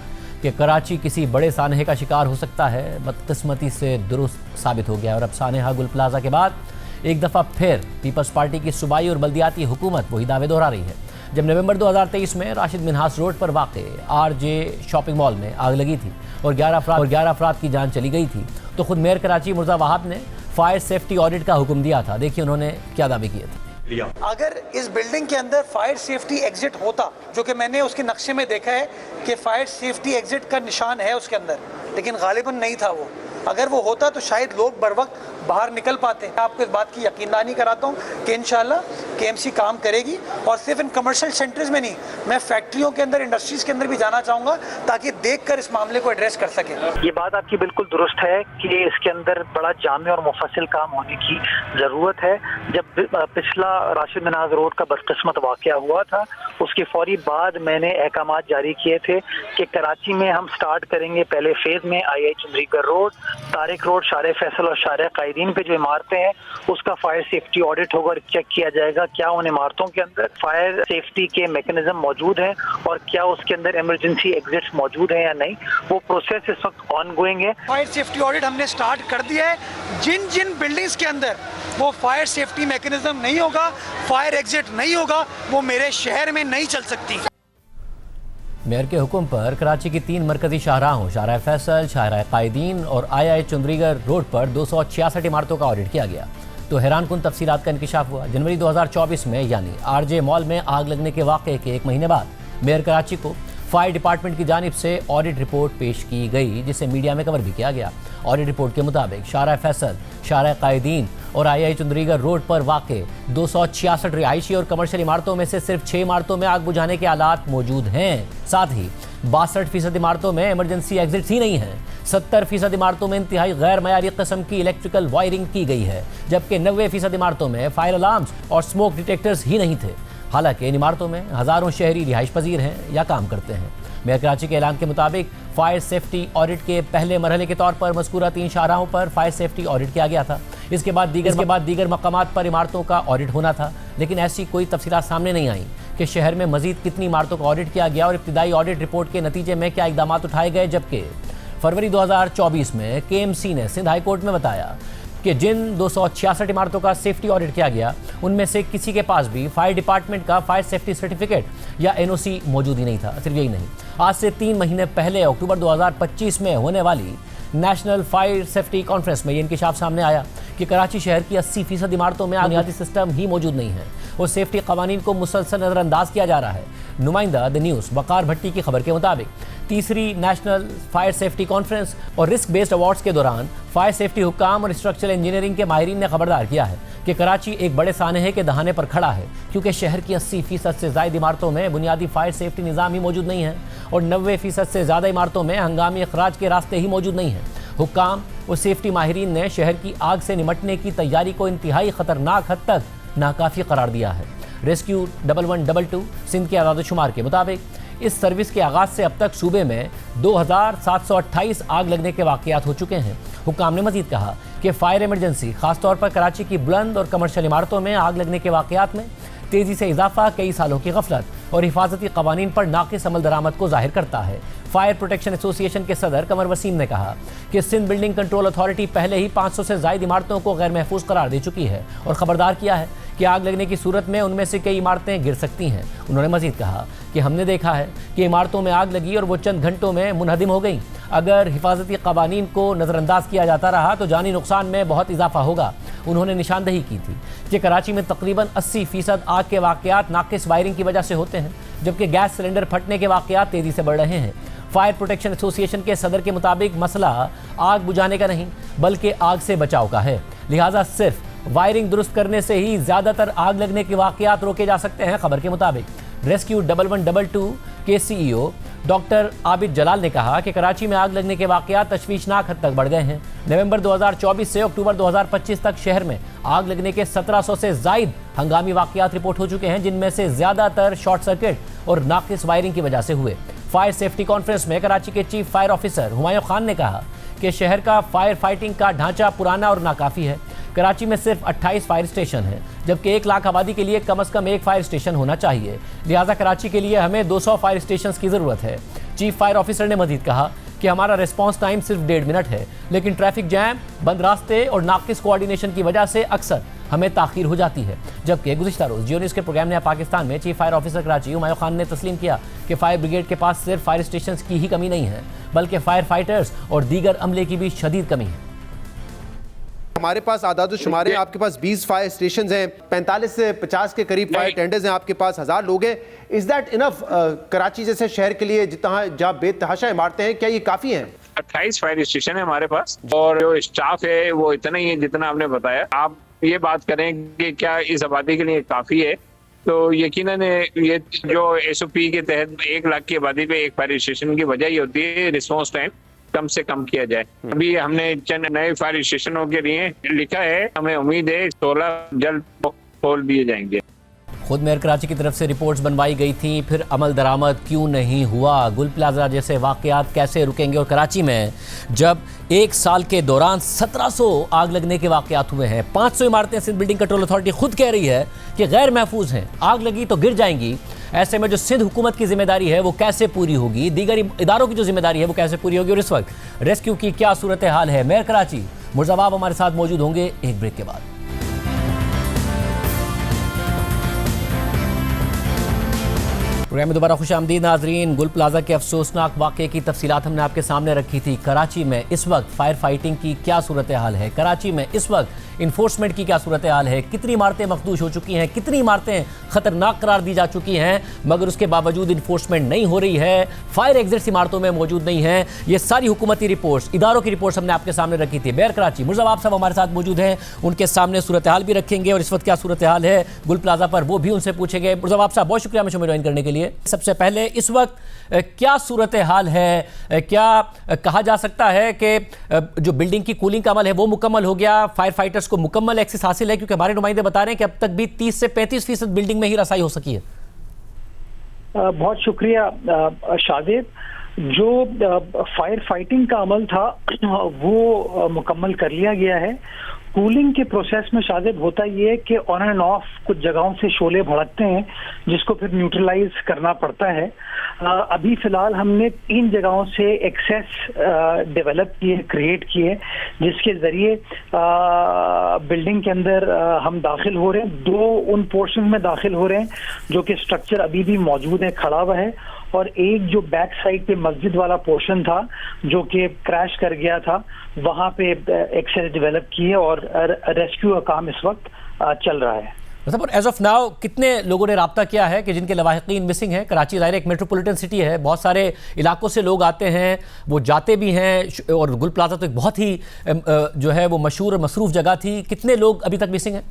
कि कराची किसी बड़े सानहे का शिकार हो सकता है बदकिस्मती से दुरुस्त साबित हो गया। और अब सानहा गुल प्लाजा के बाद एक दफ़ा फिर पीपल्स पार्टी की सूबाई और बल्दियाती हुकूमत वही दावे दोहरा रही है। जब नवंबर 2023 में राशिद मिन्हास रोड पर वाक़े RJ शॉपिंग मॉल में आग लगी थी और 11 अफराद की जान चली गई थी, तो खुद मेयर कराची मुर्जा वहाब ने फायर सेफ्टी ऑडिट का हुक्म दिया था। देखिए उन्होंने क्या दावे किए थे। अगर इस बिल्डिंग के अंदर फायर सेफ्टी एग्जिट होता, जो कि मैंने उसके नक्शे में देखा है कि फायर सेफ्टी एग्जिट का निशान है उसके अंदर, लेकिन गालिबन नहीं था वो। अगर वो होता तो शायद लोग बर वक्त बाहर निकल पाते हैं। आपको इस बात की यकीनदानी कराता हूँ कि इंशाल्लाह KMC काम करेगी, और सिर्फ इन कमर्शियल सेंटर्स में नहीं, मैं फैक्ट्रियों के अंदर, इंडस्ट्रीज के अंदर भी जाना चाहूँगा ताकि देखकर इस मामले को एड्रेस कर सके। ये बात आपकी बिल्कुल दुरुस्त है कि इसके अंदर बड़ा जामे और मुफस्सिल काम होने की ज़रूरत है। जब पिछला राशिद मिन्हास रोड का बदकिस्मत वाक़या हुआ था, उसके फौरी बाद मैंने अहकामात जारी किए थे कि कराची में हम स्टार्ट करेंगे पहले फेज़ में II Chundrigar road, Tariq road, शारे फैसल और शारे कायदीन पे जो इमारतें हैं उसका फायर सेफ्टी ऑडिट होगा और चेक किया जाएगा क्या उन इमारतों के अंदर फायर सेफ्टी के मैकेनिज्म मौजूद हैं और क्या उसके अंदर इमरजेंसी एग्जिट्स मौजूद हैं या नहीं। वो प्रोसेस इस वक्त ऑनगोइंग है। फायर सेफ्टी ऑडिट हमने स्टार्ट कर दिया है। जिन जिन बिल्डिंग्स के अंदर वो फायर सेफ्टी मैकेनिज्म नहीं होगा, फायर एग्जिट नहीं होगा, वो मेरे शहर में नहीं चल सकती। मेयर के हुक्म पर कराची की 3 मरकजी शाहराहों शाहराह फैसल, शाहराह कायदीन और II चुंदरीगर रोड पर 266 इमारतों का ऑडिट किया गया, तो हैरान कुन तफसीलात का इंकशाफ हुआ। जनवरी 2024 में यानी RJ मॉल में आग लगने के वाक़े के 1 महीने बाद मेयर कराची को फायर डिपार्टमेंट की जानिब से ऑडिट रिपोर्ट पेश की गई, जिसे मीडिया में कवर भी किया गया। ऑडिट रिपोर्ट के मुताबिक शाहराह फैसल, शाहराह कायदीन और II चुंदरीगर रोड पर वाक़े 266 रिहायशी और कमर्शियल इमारतों में से सिर्फ 6 इमारतों में आग बुझाने के आलात मौजूद हैं। साथ ही 62% इमारतों में इमरजेंसी एग्जिट्स ही नहीं हैं। 70% इमारतों में इंतहाई गैर मयारी किस्म की इलेक्ट्रिकल वायरिंग की गई है, जबकि 90% इमारतों में फायर अलार्म्स और स्मोक डिटेक्टर्स ही नहीं थे। हालांकि इन इमारतों में हज़ारों शहरी रिहाइश पजीर हैं या काम करते हैं। मेयर कराची के ऐलान के मुताबिक फायर सेफ्टी ऑडिट के पहले मरहले के तौर पर मज़कूरा 3 शाहराहों पर फायर सेफ्टी ऑडिट किया गया था। इसके बाद दीगर मकामात पर इमारतों का ऑडिट होना था, लेकिन ऐसी कोई तफसीलात सामने नहीं आई कि शहर में मजीद कितनी इमारतों का ऑडिट किया गया और इब्तिदाई ऑडिट रिपोर्ट के नतीजे में क्या इकदाम उठाए गए। जबकि फरवरी 2024 में KMC ने सिंध हाई कोर्ट में बताया कि जिन 266 इमारतों का सेफ्टी ऑडिट किया गया उनमें से किसी के पास भी फायर डिपार्टमेंट का फायर सेफ्टी सर्टिफिकेट या NOC मौजूद ही नहीं था। सिर्फ यही नहीं, आज से 3 महीने पहले अक्टूबर 2025 में होने वाली नेशनल फायर सेफ्टी कॉन्फ्रेंस में ये इंकशाफ सामने आया कि कराची शहर की 80% इमारतों में बुनियादी सिस्टम ही मौजूद नहीं है और सेफ्टी कवानीन को मुसलसल नज़रअंदाज किया जा रहा है। नुमाइंदा द न्यूज़ वकार भट्टी की खबर के मुताबिक तीसरी नेशनल फायर सेफ्टी कॉन्फ्रेंस और रिस्क बेस्ड अवार्ड्स के दौरान फायर सेफ्टी हुक्काम और स्ट्रक्चरल इंजीनियरिंग के माहिरीन ने खबरदार किया है कि कराची एक बड़े सानहे के दहाने पर खड़ा है, क्योंकि शहर की 80% से ज़ायद इमारतों में बुनियादी फायर सेफ्टी निज़ाम ही मौजूद नहीं है और 90% से ज़्यादा इमारतों में हंगामी अखराज के रास्ते ही मौजूद नहीं हैं। हुक्काम और सेफ्टी माहिरीन ने शहर की आग से निमटने की तैयारी को इंतहाई ख़तरनाक हद तक नाकाफ़ी करार दिया है। रेस्क्यू 1122 सिंध के आदादोशुमार के मुताबिक इस सर्विस के आगाज़ से अब तक सूबे में 2728 आग लगने के वाक़यात हो चुके हैं। हुक्काम ने मजीद कहा कि फायर इमरजेंसी खासतौर पर कराची की बुलंद और कमर्शियल इमारतों में आग लगने के वाक़यात में तेज़ी से इजाफा कई सालों की गफलत और हिफाजती कवानीन पर नाक़िस अमल दरामद को जाहिर करता है। फायर प्रोटेक्शन एसोसिएशन के सदर कमर वसीम ने कहा कि सिंध बिल्डिंग कंट्रोल अथॉरिटी पहले ही 500 से ज़ायद इमारतों को गैर महफूज करार दे चुकी है और ख़बरदार किया है कि आग लगने की सूरत में उनमें से कई इमारतें गिर सकती हैं। उन्होंने मजीद कहा कि हमने देखा है कि इमारतों में आग लगी और वो चंद घंटों में मुनहदिम हो गई। अगर हिफाजती कवानीन को नज़रअंदाज किया जाता रहा तो जानी नुकसान में बहुत इजाफा होगा। उन्होंने निशानदही की थी कि कराची में तकरीबन 80% आग के वाक़यात नाक़िस वायरिंग की वजह से होते हैं, जबकि गैस सिलेंडर फटने के वाक़यात तेज़ी से बढ़ रहे हैं। फायर प्रोटेक्शन एसोसिएशन के सदर के मुताबिक मसला आग बुझाने का नहीं बल्कि आग से बचाव का है, लिहाजा सिर्फ वायरिंग दुरुस्त करने से ही ज़्यादातर आग लगने के वाक़यात रोके जा सकते हैं। खबर के मुताबिक रेस्क्यू 1122 के CEO डॉक्टर आबिद जलाल ने कहा कि कराची में आग लगने के वाक़यात तशवीशनाक हद तक बढ़ गए हैं। नवंबर 2024 से अक्टूबर 2025 तक शहर में आग लगने के 1700 से ज़ायद हंगामी वाक़यात रिपोर्ट हो चुके हैं, जिनमें से ज़्यादातर शॉर्ट सर्किट और नाक़िस वायरिंग की वजह से हुए। फायर सेफ्टी कॉन्फ्रेंस में कराची के chief fire officer Humayun Khan ने कहा कि शहर का फायर फाइटिंग का ढांचा पुराना और नाकाफ़ी है। कराची में सिर्फ 28 फायर स्टेशन हैं, जबकि 1 लाख आबादी के लिए कम से कम एक फायर स्टेशन होना चाहिए। लिहाजा कराची के लिए हमें 200 फायर स्टेशन की ज़रूरत है। चीफ फायर ऑफिसर ने मजीद कहा कि हमारा रिस्पांस टाइम सिर्फ 1.5 मिनट है, लेकिन ट्रैफिक जैम, बंद रास्ते और नाक़िस कोऑर्डिनेशन की वजह से अक्सर हमें ताख़ीर हो जाती है। जबकि गुज़िश्ता रोज़ जियो न्यूज़ के प्रोग्राम ने पाकिस्तान में chief fire officer Karachi Humayun Khan ने तस्लीम किया कि फायर ब्रिगेड के पास सिर्फ फायर स्टेशन की ही कमी नहीं है, बल्कि फायर फाइटर्स और दीगर अमले की भी शदीद कमी है। हमारे पास आदाद शुमार हैं, आपके पास 20 फायर स्टेशन हैं, 45 से 50 के करीब फायर टेंडर्स हैं, आपके पास 1000 लोग हैं। इज दैट इनफ कराची जैसे शहर के लिए जितना जहाँ बेतहाशा इमारतें हैं, क्या ये काफ़ी हैं? 28 फायर स्टेशन है हमारे पास और जो स्टाफ है वो इतना ही है जितना आपने बताया। आप ये बात करें कि क्या इस आबादी के लिए काफ़ी है, तो यकीनन ये जो SOP के तहत 1 लाख की आबादी पे एक फायर स्टेशन की वजह ही होती है रिस्पॉन्स टाइम कम से कम किया जाए। अभी हमने चंद नए फायर स्टेशनों के लिए लिखा है, हमें उम्मीद है 16 जल्द खोल दिए जाएंगे। खुद मेयर कराची की तरफ से रिपोर्ट्स बनवाई गई थी, फिर अमल दरामद क्यों नहीं हुआ? गुल प्लाजा जैसे वाक़यात कैसे रुकेंगे? और कराची में जब 1 साल के दौरान 1700 आग लगने के वाक़यात हुए हैं, 500 इमारतें सिंध बिल्डिंग कंट्रोल अथॉरिटी खुद कह रही है कि गैर महफूज हैं, आग लगी तो गिर जाएंगी। ऐसे में जो सिंध हुकूमत की जिम्मेदारी है वो कैसे पूरी होगी? दीगर इदारों की जो जिम्मेदारी है वो कैसे पूरी होगी? और इस वक्त रेस्क्यू की क्या सूरत हाल है? मेयर कराची मुर्ज़ाबाब हमारे साथ मौजूद होंगे एक ब्रेक के बाद। प्रोग्राम में दोबारा खुश आमदीद नाजरीन। गुल प्लाजा के अफसोसनाक वाक़े की तफसीलात हमने आपके सामने रखी थी। कराची में इस वक्त फायर फाइटिंग की क्या सूरत हाल है? कराची में इस वक्त इन्फोर्समेंट की क्या सूरत हाल है? कितनी इमारतें मखदूश हो चुकी हैं, कितनी इमारतें ख़तरनाक करार दी जा चुकी हैं, मगर उसके बावजूद इन्फोर्समेंट नहीं हो रही है, फायर एग्जिट्स इमारतों में मौजूद नहीं है। ये सारी हुकूमती रिपोर्ट्स, इदारों की रिपोर्ट्स हमने आपके सामने रखी थी। मेयर कराची मुर्ज़ाबाब साहब हमारे साथ मौजूद हैं, उनके सामने सूरत हाल भी रखेंगे और इस वक्त क्या सूरत हाल है गुल प्लाजा पर वो भी उनसे पूछेंगे। मुर्ज़ाबाब साहब बहुत शुक्रिया मुझे ज्वाइन करने के लिए। सबसे पहले इस वक्त क्या सूरत हाल है? क्या कहा जा सकता है कि जो बिल्डिंग की कूलिंग का अमल है वो मुकम्मल हो गया, फायर फाइटर्स को मुकम्मल एक्सेस हासिल है? क्योंकि हमारे नुमाइंदे बता रहे हैं कि अब तक भी 30 से 35% बिल्डिंग में ही रसाई हो सकी है। बहुत शुक्रिया शाजिद। जो फायर फाइटिंग का अमल था वो मुकम्मल कर लिया गया है। कूलिंग के प्रोसेस में शाजिद होता ये है कि ऑन एंड ऑफ कुछ जगहों से शोले भड़कते हैं जिसको फिर न्यूट्रलाइज करना पड़ता है। अभी फिलहाल हमने 3 जगहों से एक्सेस डेवलप किए, क्रिएट किए, जिसके जरिए बिल्डिंग के अंदर हम दाखिल हो रहे हैं। 2 उन पोर्शन में दाखिल हो रहे हैं जो कि स्ट्रक्चर अभी भी मौजूद है, खड़ा हुआ है, और एक जो बैक साइड पे मस्जिद वाला पोर्शन था जो कि क्रैश कर गया था, वहां पे एक्सेस डेवलप की है और रेस्क्यू का काम इस वक्त चल रहा है। मतलब एज ऑफ नाउ कितने लोगों ने राब्ता किया है कि जिनके लवाहिकीन मिसिंग हैं? कराची ज़ाहिर एक मेट्रोपॉलिटन सिटी है, बहुत सारे इलाकों से लोग आते हैं, वो जाते भी हैं, और गुल प्लाजा तो एक बहुत ही जो है वो मशहूर और मसरूफ जगह थी। कितने लोग अभी तक मिसिंग हैं?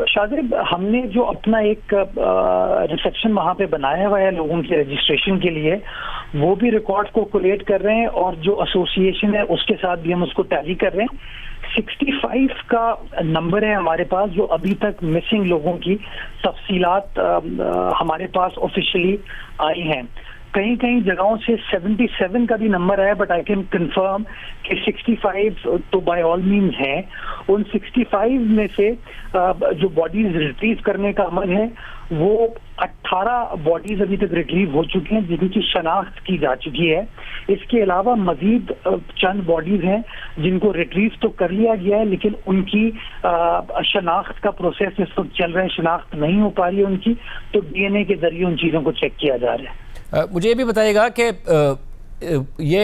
शाजिब, हमने जो अपना एक रिसेप्शन वहाँ पे बनाया हुआ है लोगों के रजिस्ट्रेशन के लिए, वो भी रिकॉर्ड को कोलेट कर रहे हैं और जो एसोसिएशन है उसके साथ भी हम उसको टैली कर रहे हैं। 65 का नंबर है हमारे पास जो अभी तक मिसिंग लोगों की तफसीलात हमारे पास ऑफिशियली आई हैं। कहीं कहीं जगहों से 77 का भी नंबर है, बट आई कैन कंफर्म कि 65 तो बाय ऑल मीन्स है। उन 65 में से जो बॉडीज रिट्रीव करने का अमल है वो 18 बॉडीज अभी तक रिट्रीव हो चुकी हैं जिनकी शनाख्त की जा चुकी है। इसके अलावा मजीद चंद बॉडीज हैं जिनको रिट्रीव तो कर लिया गया है, लेकिन उनकी शनाख्त का प्रोसेस इस वक्त चल रहा है, शनाख्त नहीं हो पा रही है उनकी, तो डीएनए के जरिए उन चीज़ों को चेक किया जा रहा है। मुझे ये भी बताइएगा कि ये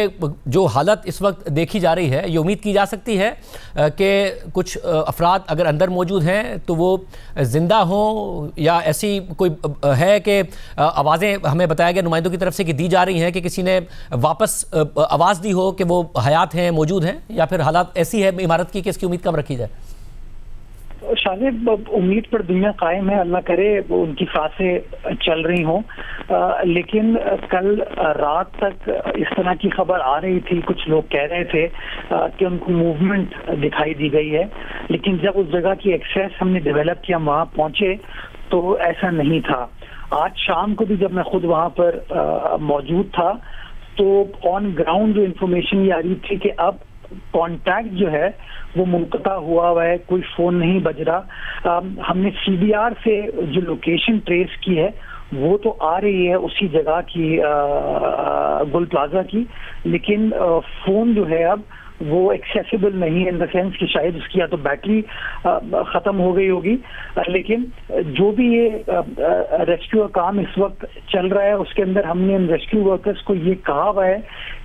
जो हालत इस वक्त देखी जा रही है, ये उम्मीद की जा सकती है कि कुछ अफराद अगर अंदर मौजूद हैं तो वो ज़िंदा हों, या ऐसी कोई है कि आवाज़ें हमें बताया गया नुमाइंदों की तरफ से कि दी जा रही हैं कि किसी ने वापस आवाज़ दी हो कि वो हयात हैं, मौजूद हैं, या फिर हालात ऐसी है इमारत की कि इसकी उम्मीद कम रखी जाए? शायद उम्मीद पर दुनिया कायम है, अल्लाह करे वो उनकी सांसें चल रही हों, लेकिन कल रात तक इस तरह की खबर आ रही थी, कुछ लोग कह रहे थे कि उनको मूवमेंट दिखाई दी गई है, लेकिन जब उस जगह की एक्सेस हमने डेवलप किया, वहाँ पहुँचे तो ऐसा नहीं था। आज शाम को भी जब मैं खुद वहाँ पर मौजूद था तो ऑन ग्राउंड जो इन्फॉर्मेशन ये आ रही थी कि अब कांटेक्ट जो है वो मुनक़ता हुआ है, कोई फोन नहीं बज रहा। हमने सीबीआर से जो लोकेशन ट्रेस की है वो तो आ रही है उसी जगह की, गुल प्लाजा की, लेकिन फोन जो है अब वो एक्सेसिबल नहीं है, इन द सेंस कि शायद उसकी या तो बैटरी ख़त्म हो गई होगी। लेकिन जो भी ये रेस्क्यू का काम इस वक्त चल रहा है उसके अंदर हमने इन रेस्क्यू वर्कर्स को ये कहा हुआ है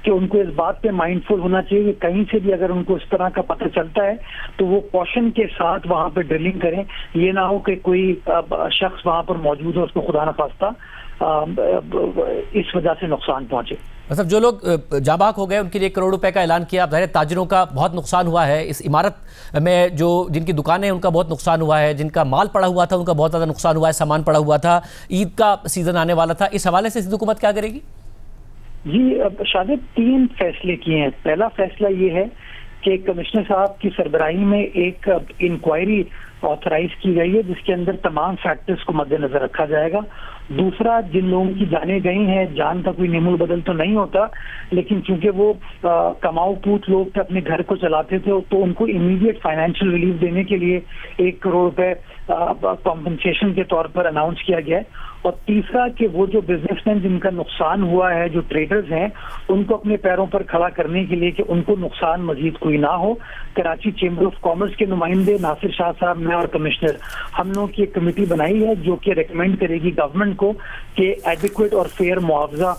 कि उनको इस बात पे माइंडफुल होना चाहिए कि कहीं से भी अगर उनको इस तरह का पता चलता है तो वो कॉशन के साथ वहाँ पे ड्रिलिंग करें। ये ना हो कि कोई शख्स वहाँ पर मौजूद हो, उसको खुदा न खास्ता इस वजह से नुकसान पहुंचे। मतलब जो लोग जाबाक हो गए उनके लिए 1 करोड़ रुपए का ऐलान किया। ज़ाहिर ताजिरों का बहुत नुकसान हुआ है इस इमारत में, जो जिनकी दुकानें हैं उनका बहुत नुकसान हुआ है, जिनका माल पड़ा हुआ था उनका बहुत ज़्यादा नुकसान हुआ है, सामान पड़ा हुआ था, ईद का सीज़न आने वाला था। इस हवाले से सिंध हुकूमत क्या करेगी? जी शायद 3 फैसले किए हैं। पहला फैसला ये है कि कमिश्नर साहब की सरबराही में एक इंक्वायरी ऑथराइज की गई है जिसके अंदर तमाम फैक्टर्स को मद्देनजर रखा जाएगा। दूसरा, जिन लोगों की जानें गई हैं, जान का कोई नेमुल बदल तो नहीं होता, लेकिन चूंकि वो कमाऊ पूत लोग थे, अपने घर को चलाते थे, तो उनको इमीडिएट फाइनेंशियल रिलीफ देने के लिए 1 करोड़ रुपए कॉम्पनसेशन के तौर पर अनाउंस किया गया है। और तीसरा कि वो जो बिजनेसमैन जिनका नुकसान हुआ है, जो ट्रेडर्स हैं, उनको अपने पैरों पर खड़ा करने के लिए कि उनको नुकसान मजीद कोई ना हो, कराची चेंबर ऑफ कॉमर्स के नुमाइंदे नासिर शाह साहब, मैं और कमिश्नर, हम लोगों की एक कमेटी बनाई है जो कि रिकमेंड करेगी गवर्नमेंट को कि एडिक्वेट और फेयर मुआवजा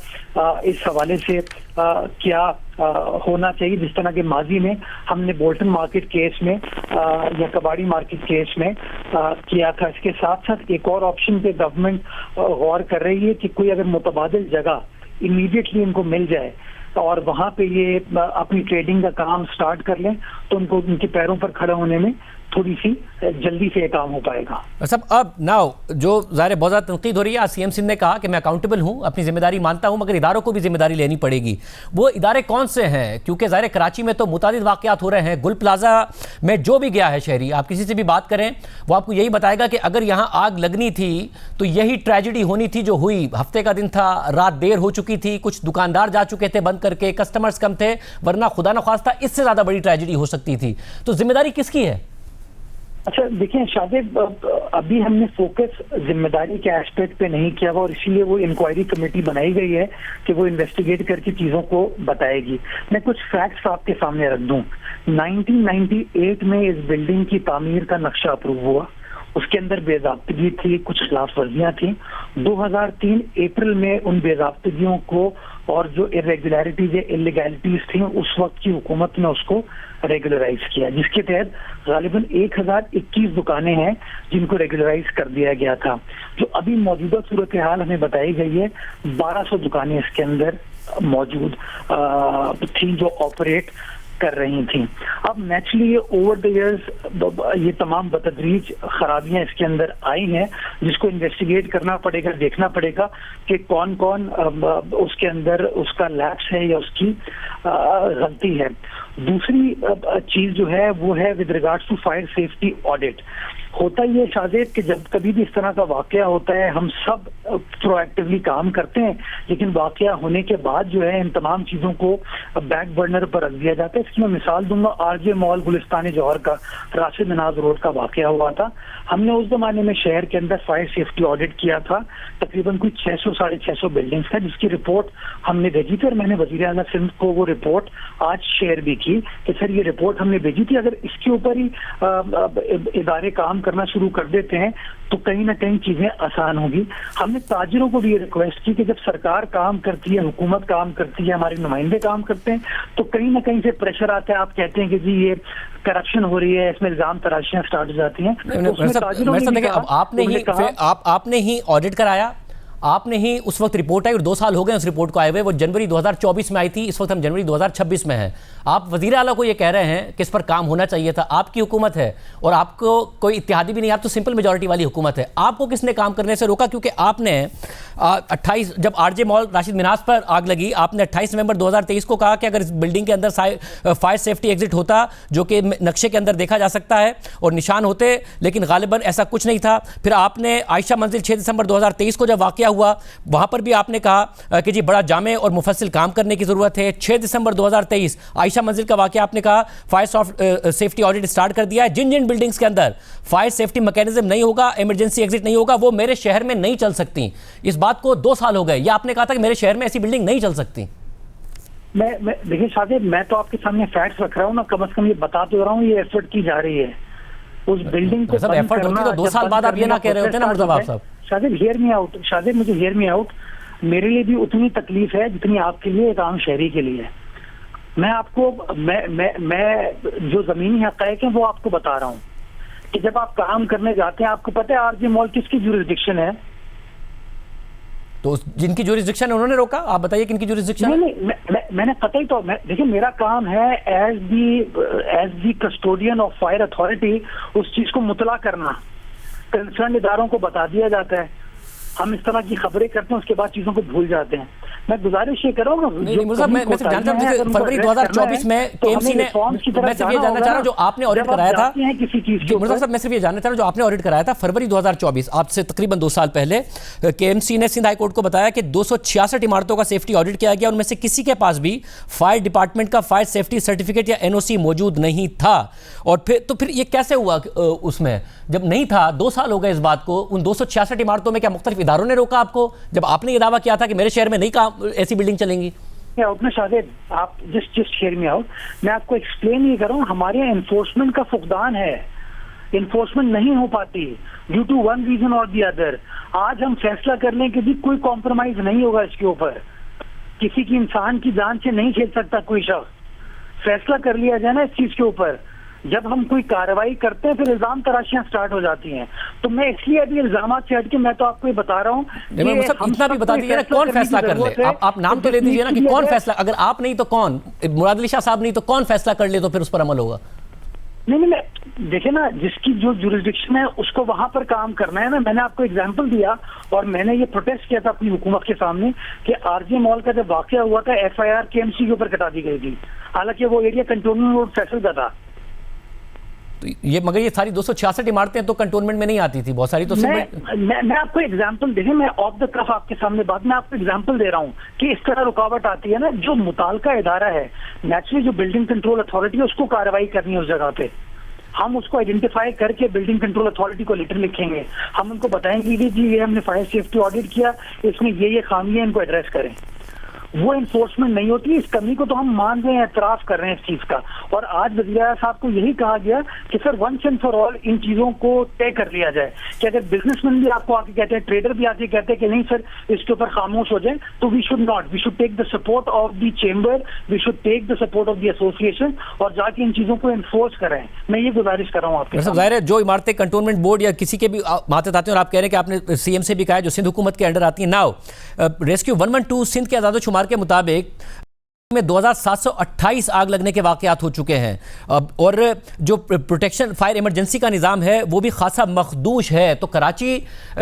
इस हवाले से क्या होना चाहिए। जिस तरह के माजी में हमने बोल्टन मार्केट केस में या कबाड़ी मार्केट केस में किया था। इसके साथ साथ एक और ऑप्शन पे गवर्नमेंट गौर कर रही है कि कोई अगर मुतबादिल जगह इमीडिएटली इनको मिल जाए और वहाँ पे ये अपनी ट्रेडिंग का काम स्टार्ट कर लें तो उनको उनके पैरों पर खड़े होने में थोड़ी सी जल्दी से काम हो पाएगा। सब अब नाउ जो ज़ाहिर बहुत ज़्यादा तनकीद हो रही है, आज सीएम सिंध ने कहा कि मैं अकाउंटेबल हूँ, अपनी जिम्मेदारी मानता हूँ, मगर इदारों को भी जिम्मेदारी लेनी पड़ेगी। वो इदारे कौन से हैं? क्योंकि ज़ाहिर कराची में तो मुतादिद वाक़यात हो रहे हैं। गुल प्लाजा में जो भी गया है शहरी, आप किसी से भी बात करें वो आपको यही बताएगा कि अगर यहाँ आग लगनी थी तो यही ट्रेजिडी होनी थी जो हुई। हफ्ते का दिन था, रात देर हो चुकी थी, कुछ दुकानदार जा चुके थे बंद करके, कस्टमर्स कम थे, वरना खुदा न खास्ता इससे ज़्यादा बड़ी ट्रेजिडी हो सकती थी। तो जिम्मेदारी किसकी है? अच्छा देखिए शादिब, अभी हमने फोकस जिम्मेदारी के एस्पेक्ट पे नहीं किया हुआ और इसीलिए वो इंक्वायरी कमेटी बनाई गई है कि वो इन्वेस्टिगेट करके चीज़ों को बताएगी। मैं कुछ फैक्ट्स आपके सामने रख दूं। 1998 में इस बिल्डिंग की तामीर का नक्शा अप्रूव हुआ, उसके अंदर बेज़ाब्तगी थी, कुछ खिलाफ वर्जियां थी। 2003 अप्रैल में उन बेज़ाब्तगियों को और जो इरेगुलरिटीज इलीगैलिटीज थी उस वक्त की हुकूमत ने उसको रेगुलराइज किया, जिसके तहत गालिबन 1021 दुकानें हैं जिनको रेगुलराइज कर दिया गया था। जो अभी मौजूदा सूरत हाल हमें बताई गई है, 1200 दुकानें इसके अंदर मौजूद थी जो ऑपरेट कर रही थी। अब नेचुरली ये ओवर द इयर्स ये तमाम बतदरीज खराबियां इसके अंदर आई हैं, जिसको इन्वेस्टिगेट करना पड़ेगा, देखना पड़ेगा कि कौन कौन उसके अंदर उसका लैप्स है या उसकी गलती है। दूसरी चीज जो है वो है with regards to fire safety audit. होता ये शाहजेब कि जब कभी भी इस तरह का वाकया होता है हम सब प्रोएक्टिवली काम करते हैं, लेकिन वाकया होने के बाद जो है इन तमाम चीजों को बैक बर्नर पर रख दिया जाता है। इसकी मैं मिसाल दूंगा, आरजे मॉल गुलिस्तान जौहर का राशिद मिनाज रोड का वाकया हुआ था। हमने उस जमाने में शहर के अंदर फायर सेफ्टी ऑडिट किया था, तकरीबन कुछ 600-650 बिल्डिंग्स का, जिसकी रिपोर्ट हमने भेजी थी और मैंने वजीर आला सिंध को वो रिपोर्ट आज शेयर भी की कि सर ये रिपोर्ट हमने भेजी थी, अगर इसके ऊपर ही इदारे काम करना शुरू कर देते हैं तो कहीं ना कहीं चीजें आसान होगी। हमने ताजिरों को भी ये रिक्वेस्ट की कि जब सरकार काम करती है, हुकूमत काम करती है, हमारे नुमाइंदे काम करते हैं, तो कहीं ना कहीं से प्रेशर आता है। आप कहते हैं कि जी ये करप्शन हो रही है, इसमें इल्जाम तराशियां स्टार्ट हो जाती हैं। आपने ही ऑडिट कराया, आपने ही उस वक्त रिपोर्ट आई और 2 साल हो गए उस रिपोर्ट को आए हुए, वो जनवरी 2024 में आई थी, इस वक्त हम जनवरी 2026 में हैं। आप वजीर आला को ये कह रहे हैं कि इस पर काम होना चाहिए था, आपकी हुकूमत है और आपको कोई इत्तेहादी भी नहीं, आप तो सिंपल मेजॉरिटी वाली हुकूमत है। आपको किसने काम करने से रोका? क्योंकि आपने 28 जब आरजे मॉल राशिद मिनाज पर आग लगी, आपने 28 नवंबर 2023 को कहा कि अगर इस बिल्डिंग के अंदर फायर सेफ्टी एग्जिट होता जो कि नक्शे के अंदर देखा जा सकता है और निशान होते, लेकिन गालिबन ऐसा कुछ नहीं था। फिर आपने आयशा मंजिल 6 दिसंबर 2023 को जब वाकया हुआ वहां पर भी आपने कहा कि जी बड़ा जामे और मुफस्सिल काम करने की जरूरत है। 6 दिसंबर 2023 आयशा मंजिल का वाकया, आपने कहा फायर सेफ्टी ऑडिट स्टार्ट कर दिया है। जिन जिन बिल्डिंग्स के अंदर फायर सेफ्टी मैकेनिज्म नहीं होगा, इमरजेंसी एग्जिट नहीं होगा, वो मेरे शहर में नहीं चल सकती। इस बात को 2 साल हो गए, ये आपने कहा था कि मेरे शहर में ऐसी बिल्डिंग नहीं चल सकती। मैं देखिए शाहजेब, मैं तो आपके सामने फैक्ट्स रख रहा हूँ ना, कम से कम ये बता तो रहा हूँ ये एफर्ट की जा रही है उस बिल्डिंग को सब एफर्ट होती तो 2 साल बाद आप ये ना कह रहे होते ना मुर्तज़ा साहब। Shahzeb hear me out, Shahzeb मुझे हियर मी आउट, मेरे लिए भी उतनी तकलीफ है जितनी आपके लिए एक आम शहरी के लिए। मैं आपको मैं जो जमीनी हक़ाइक़ हैं वो आपको बता रहा हूँ कि जब आप काम करने जाते हैं, आपको पता है आरजे मॉल किसकी जुरिस्डिक्शन है? तो जिनकी जुरिस्डिक्शन है उन्होंने रोका। आप बताइए किनकी जुरिस्डिक्शन है? नहीं, मैंने पता ही तो, देखिए मेरा काम है as the custodian of fire authority उस चीज को मुतला करना, कंसर्न इदारों को बता दिया जाता है। हम इस तरह की खबरें करते हैं, उसके बाद चीजों को भूल जाते हैं। मैं गुजारिश ये करूँगा, फरवरी 2024 में केएमसी ने, मैं सिर्फ ये जानना चाह रहा हूँ जो आपने ऑडिट कराया था किसी चीज के, मुर्तज़ा साहब मैं सिर्फ ये जानना चाह रहा हूँ जो आपने ऑडिट कराया था फरवरी 2024, आपसे तकरीबन 2 साल पहले, केएमसी ने सिंध हाई कोर्ट को बताया कि 266 इमारतों का सेफ्टी ऑडिट किया गया, उनमें से किसी के पास भी फायर डिपार्टमेंट का फायर सेफ्टी सर्टिफिकेट या एनओसी मौजूद नहीं था। और फिर ये कैसे हुआ? उसमें जब नहीं था, 2 साल हो गए इस बात को, उन 266 इमारतों में क्या मुख्तलिफ इदारों ने रोका आपको, जब आपने ये दावा किया था कि मेरे शहर में नहीं काम ऐसी बिल्डिंग चलेंगी? आउट ना शाहजेब, आप जस्ट शेयर में आउट, मैं आपको एक्सप्लेन ये कर रहा हूँ, हमारे यहाँ एनफोर्समेंट का फुकदान है, एनफोर्समेंट नहीं हो पाती ड्यू टू वन रीजन और दी अदर। आज हम फैसला करने के भी कोई कॉम्प्रोमाइज नहीं होगा इसके ऊपर, किसी की इंसान की जान से नहीं खेल सकता कोई शख्स। फैसला कर लिया जाए ना इस चीज के ऊपर, जब हम कोई कार्रवाई करते हैं फिर इल्जाम तराशियां स्टार्ट हो जाती हैं। तो मैं इसलिए अभी इल्जाम से हट के मैं तो आपको ये बता रहा हूँ, इतना भी बता दीजिए ना कौन फैसला कर ले। आप नाम तो ले दीजिए ना कि कौन फैसला, अगर आप नहीं तो कौन, मुराद अली शाह साहब नहीं तो कौन फैसला कर ले तो फिर उस पर अमल होगा? नहीं, देखिए ना, जिसकी जो जुरिस्डिक्शन है उसको वहां पर काम करना है ना। मैंने आपको एग्जांपल दिया और मैंने ये प्रोटेस्ट किया था अपनी हुकूमत के सामने कि आरजे मॉल का जब वाकया हुआ था एफआईआर केएमसी के ऊपर कटा दी गई थी, हालांकि वो एरिया कंटोनमेंट रोड फैसल का था। ये मगर ये सारी 266 इमारतें तो कंटोनमेंट में नहीं आती थी, बहुत सारी तो मैं आपको एग्जांपल देखिए, मैं ऑफ द कफ आपके सामने बात में आपको एग्जांपल दे रहा हूँ कि इस तरह रुकावट आती है ना। जो मुतालका इदारा है, नेचुरली जो बिल्डिंग कंट्रोल अथॉरिटी है, उसको कार्रवाई करनी है उस जगह पे। हम उसको आइडेंटिफाई करके बिल्डिंग कंट्रोल अथॉरिटी को लेटर लिखेंगे, हम उनको बताएंगे कि जी ये हमने फायर सेफ्टी ऑडिट किया, इसमें ये खामी है, इनको एड्रेस करें। वो एनफोर्समेंट नहीं होती, इस कमी को तो हम मान रहे हैं, एतराफ कर रहे हैं इस चीज का, और आज वज़ीर आज़म साहब को यही कहा गया कि sir once and for all इन चीजों को तय कर लिया जाए कि अगर बिजनेसमैन भी आपको आके कहते हैं, ट्रेडर भी आके कहते हैं कि नहीं सर इसके ऊपर खामोश हो जाए, तो we should not, we should take the support of the chamber, we should take the support of the association और जाके इन चीजों को एनफोर्स करें। मैं ये गुजारिश कर रहा हूँ आपके साथ। जाहिर है जो इमारतें कंटोनमेंट बोर्ड या किसी के भी मातहत आते हैं, और आप कह रहे हैं कि आपने सीएम से भी कहा है जो सिंध हुकूमत के अंडर आती है। नाउ रेस्क्यू 112 सिंध के आज़ादोशुमार के मुताबिक में 2728 आग लगने के वाकयात हो चुके हैं और जो प्रोटेक्शन फायर इमरजेंसी का निज़ाम है वो भी खासा मखदूश है। तो कराची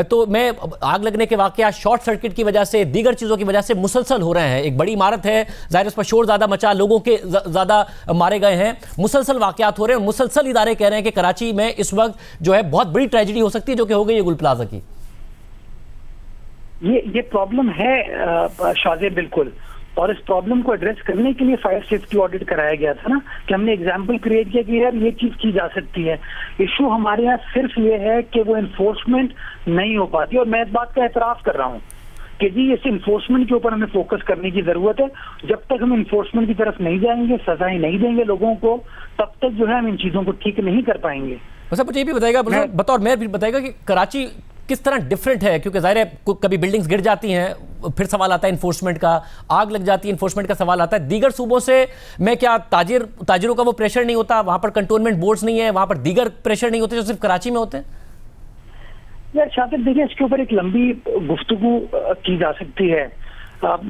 तो में आग लगने के वाकयात शॉर्ट सर्किट की वजह से, दीगर चीज़ों की वजह से मुसलसल हो रहे हैं। एक बड़ी इमारत है, ज़ाहिर उस पर शोर ज़्यादा मचा, लोगों के ज़्यादा मारे गए हैं, मुसलसल वाकयात हो रहे हैं। मुसलसल इदारे कह रहे हैं कि कराची में इस वक्त जो है बहुत बड़ी ट्रेजेडी हो सकती है, जो कि हो गई है गुल प्लाजा की। ये प्रॉब्लम है शाज़ेब, बिल्कुल। और इस प्रॉब्लम को एड्रेस करने के लिए फायर सेफ्टी ऑडिट कराया गया था ना, कि हमने एग्जाम्पल क्रिएट किया कि यार ये चीज की जा सकती है। इशू हमारे यहाँ सिर्फ ये है कि वो इन्फोर्समेंट नहीं हो पाती, और मैं इस बात का एतराफ कर रहा हूँ कि जी इस इन्फोर्समेंट के ऊपर हमें फोकस करने की जरूरत है। जब तक हम इन्फोर्समेंट की तरफ नहीं जाएंगे, सजाएं नहीं देंगे लोगों को, तब तक जो है हम इन चीजों को ठीक नहीं कर पाएंगे। वैसे मुझे ये भी बताएगा, बतौर मेयर भी बताएगा कि कराची किस तरह डिफरेंट है, क्योंकि जाहिर है कभी बिल्डिंग्स गिर जाती हैं, फिर सवाल आता है इन्फोर्समेंट का, आग लग जाती है इन्फोर्समेंट का सवाल आता है। दीगर सूबों से मैं क्या ताजिरों का वो प्रेशर नहीं होता, वहां पर कंटोनमेंट बोर्ड्स नहीं है, वहां पर दीगर प्रेशर नहीं होते जो सिर्फ कराची में होते हैं? यार शाकिर देखिए, इसके ऊपर एक लंबी गुफ्तगू की जा सकती है।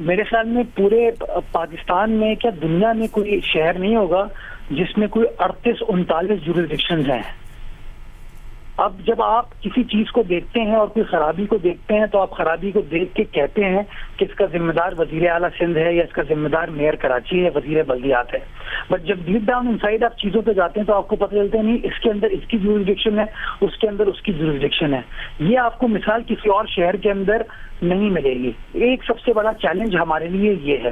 मेरे ख्याल में पूरे पाकिस्तान में, क्या दुनिया में कोई शहर नहीं होगा जिसमें कोई 38-39 जुरिसडिक्शंस हैं। अब जब आप किसी चीज को देखते हैं और कोई खराबी को देखते हैं, तो आप खराबी को देख के कहते हैं कि इसका जिम्मेदार वजीर आला सिंध है या इसका जिम्मेदार मेयर कराची है, वजीर बल्दियात है। बट जब डीप डाउन इनसाइड आप चीजों पे जाते हैं तो आपको पता चलता है नहीं इसके अंदर इसकी जुरिसडिक्शन है, उसके अंदर उसकी जुरिसडिक्शन है। ये आपको मिसाल किसी और शहर के अंदर नहीं मिलेगी। एक सबसे बड़ा चैलेंज हमारे लिए ये है।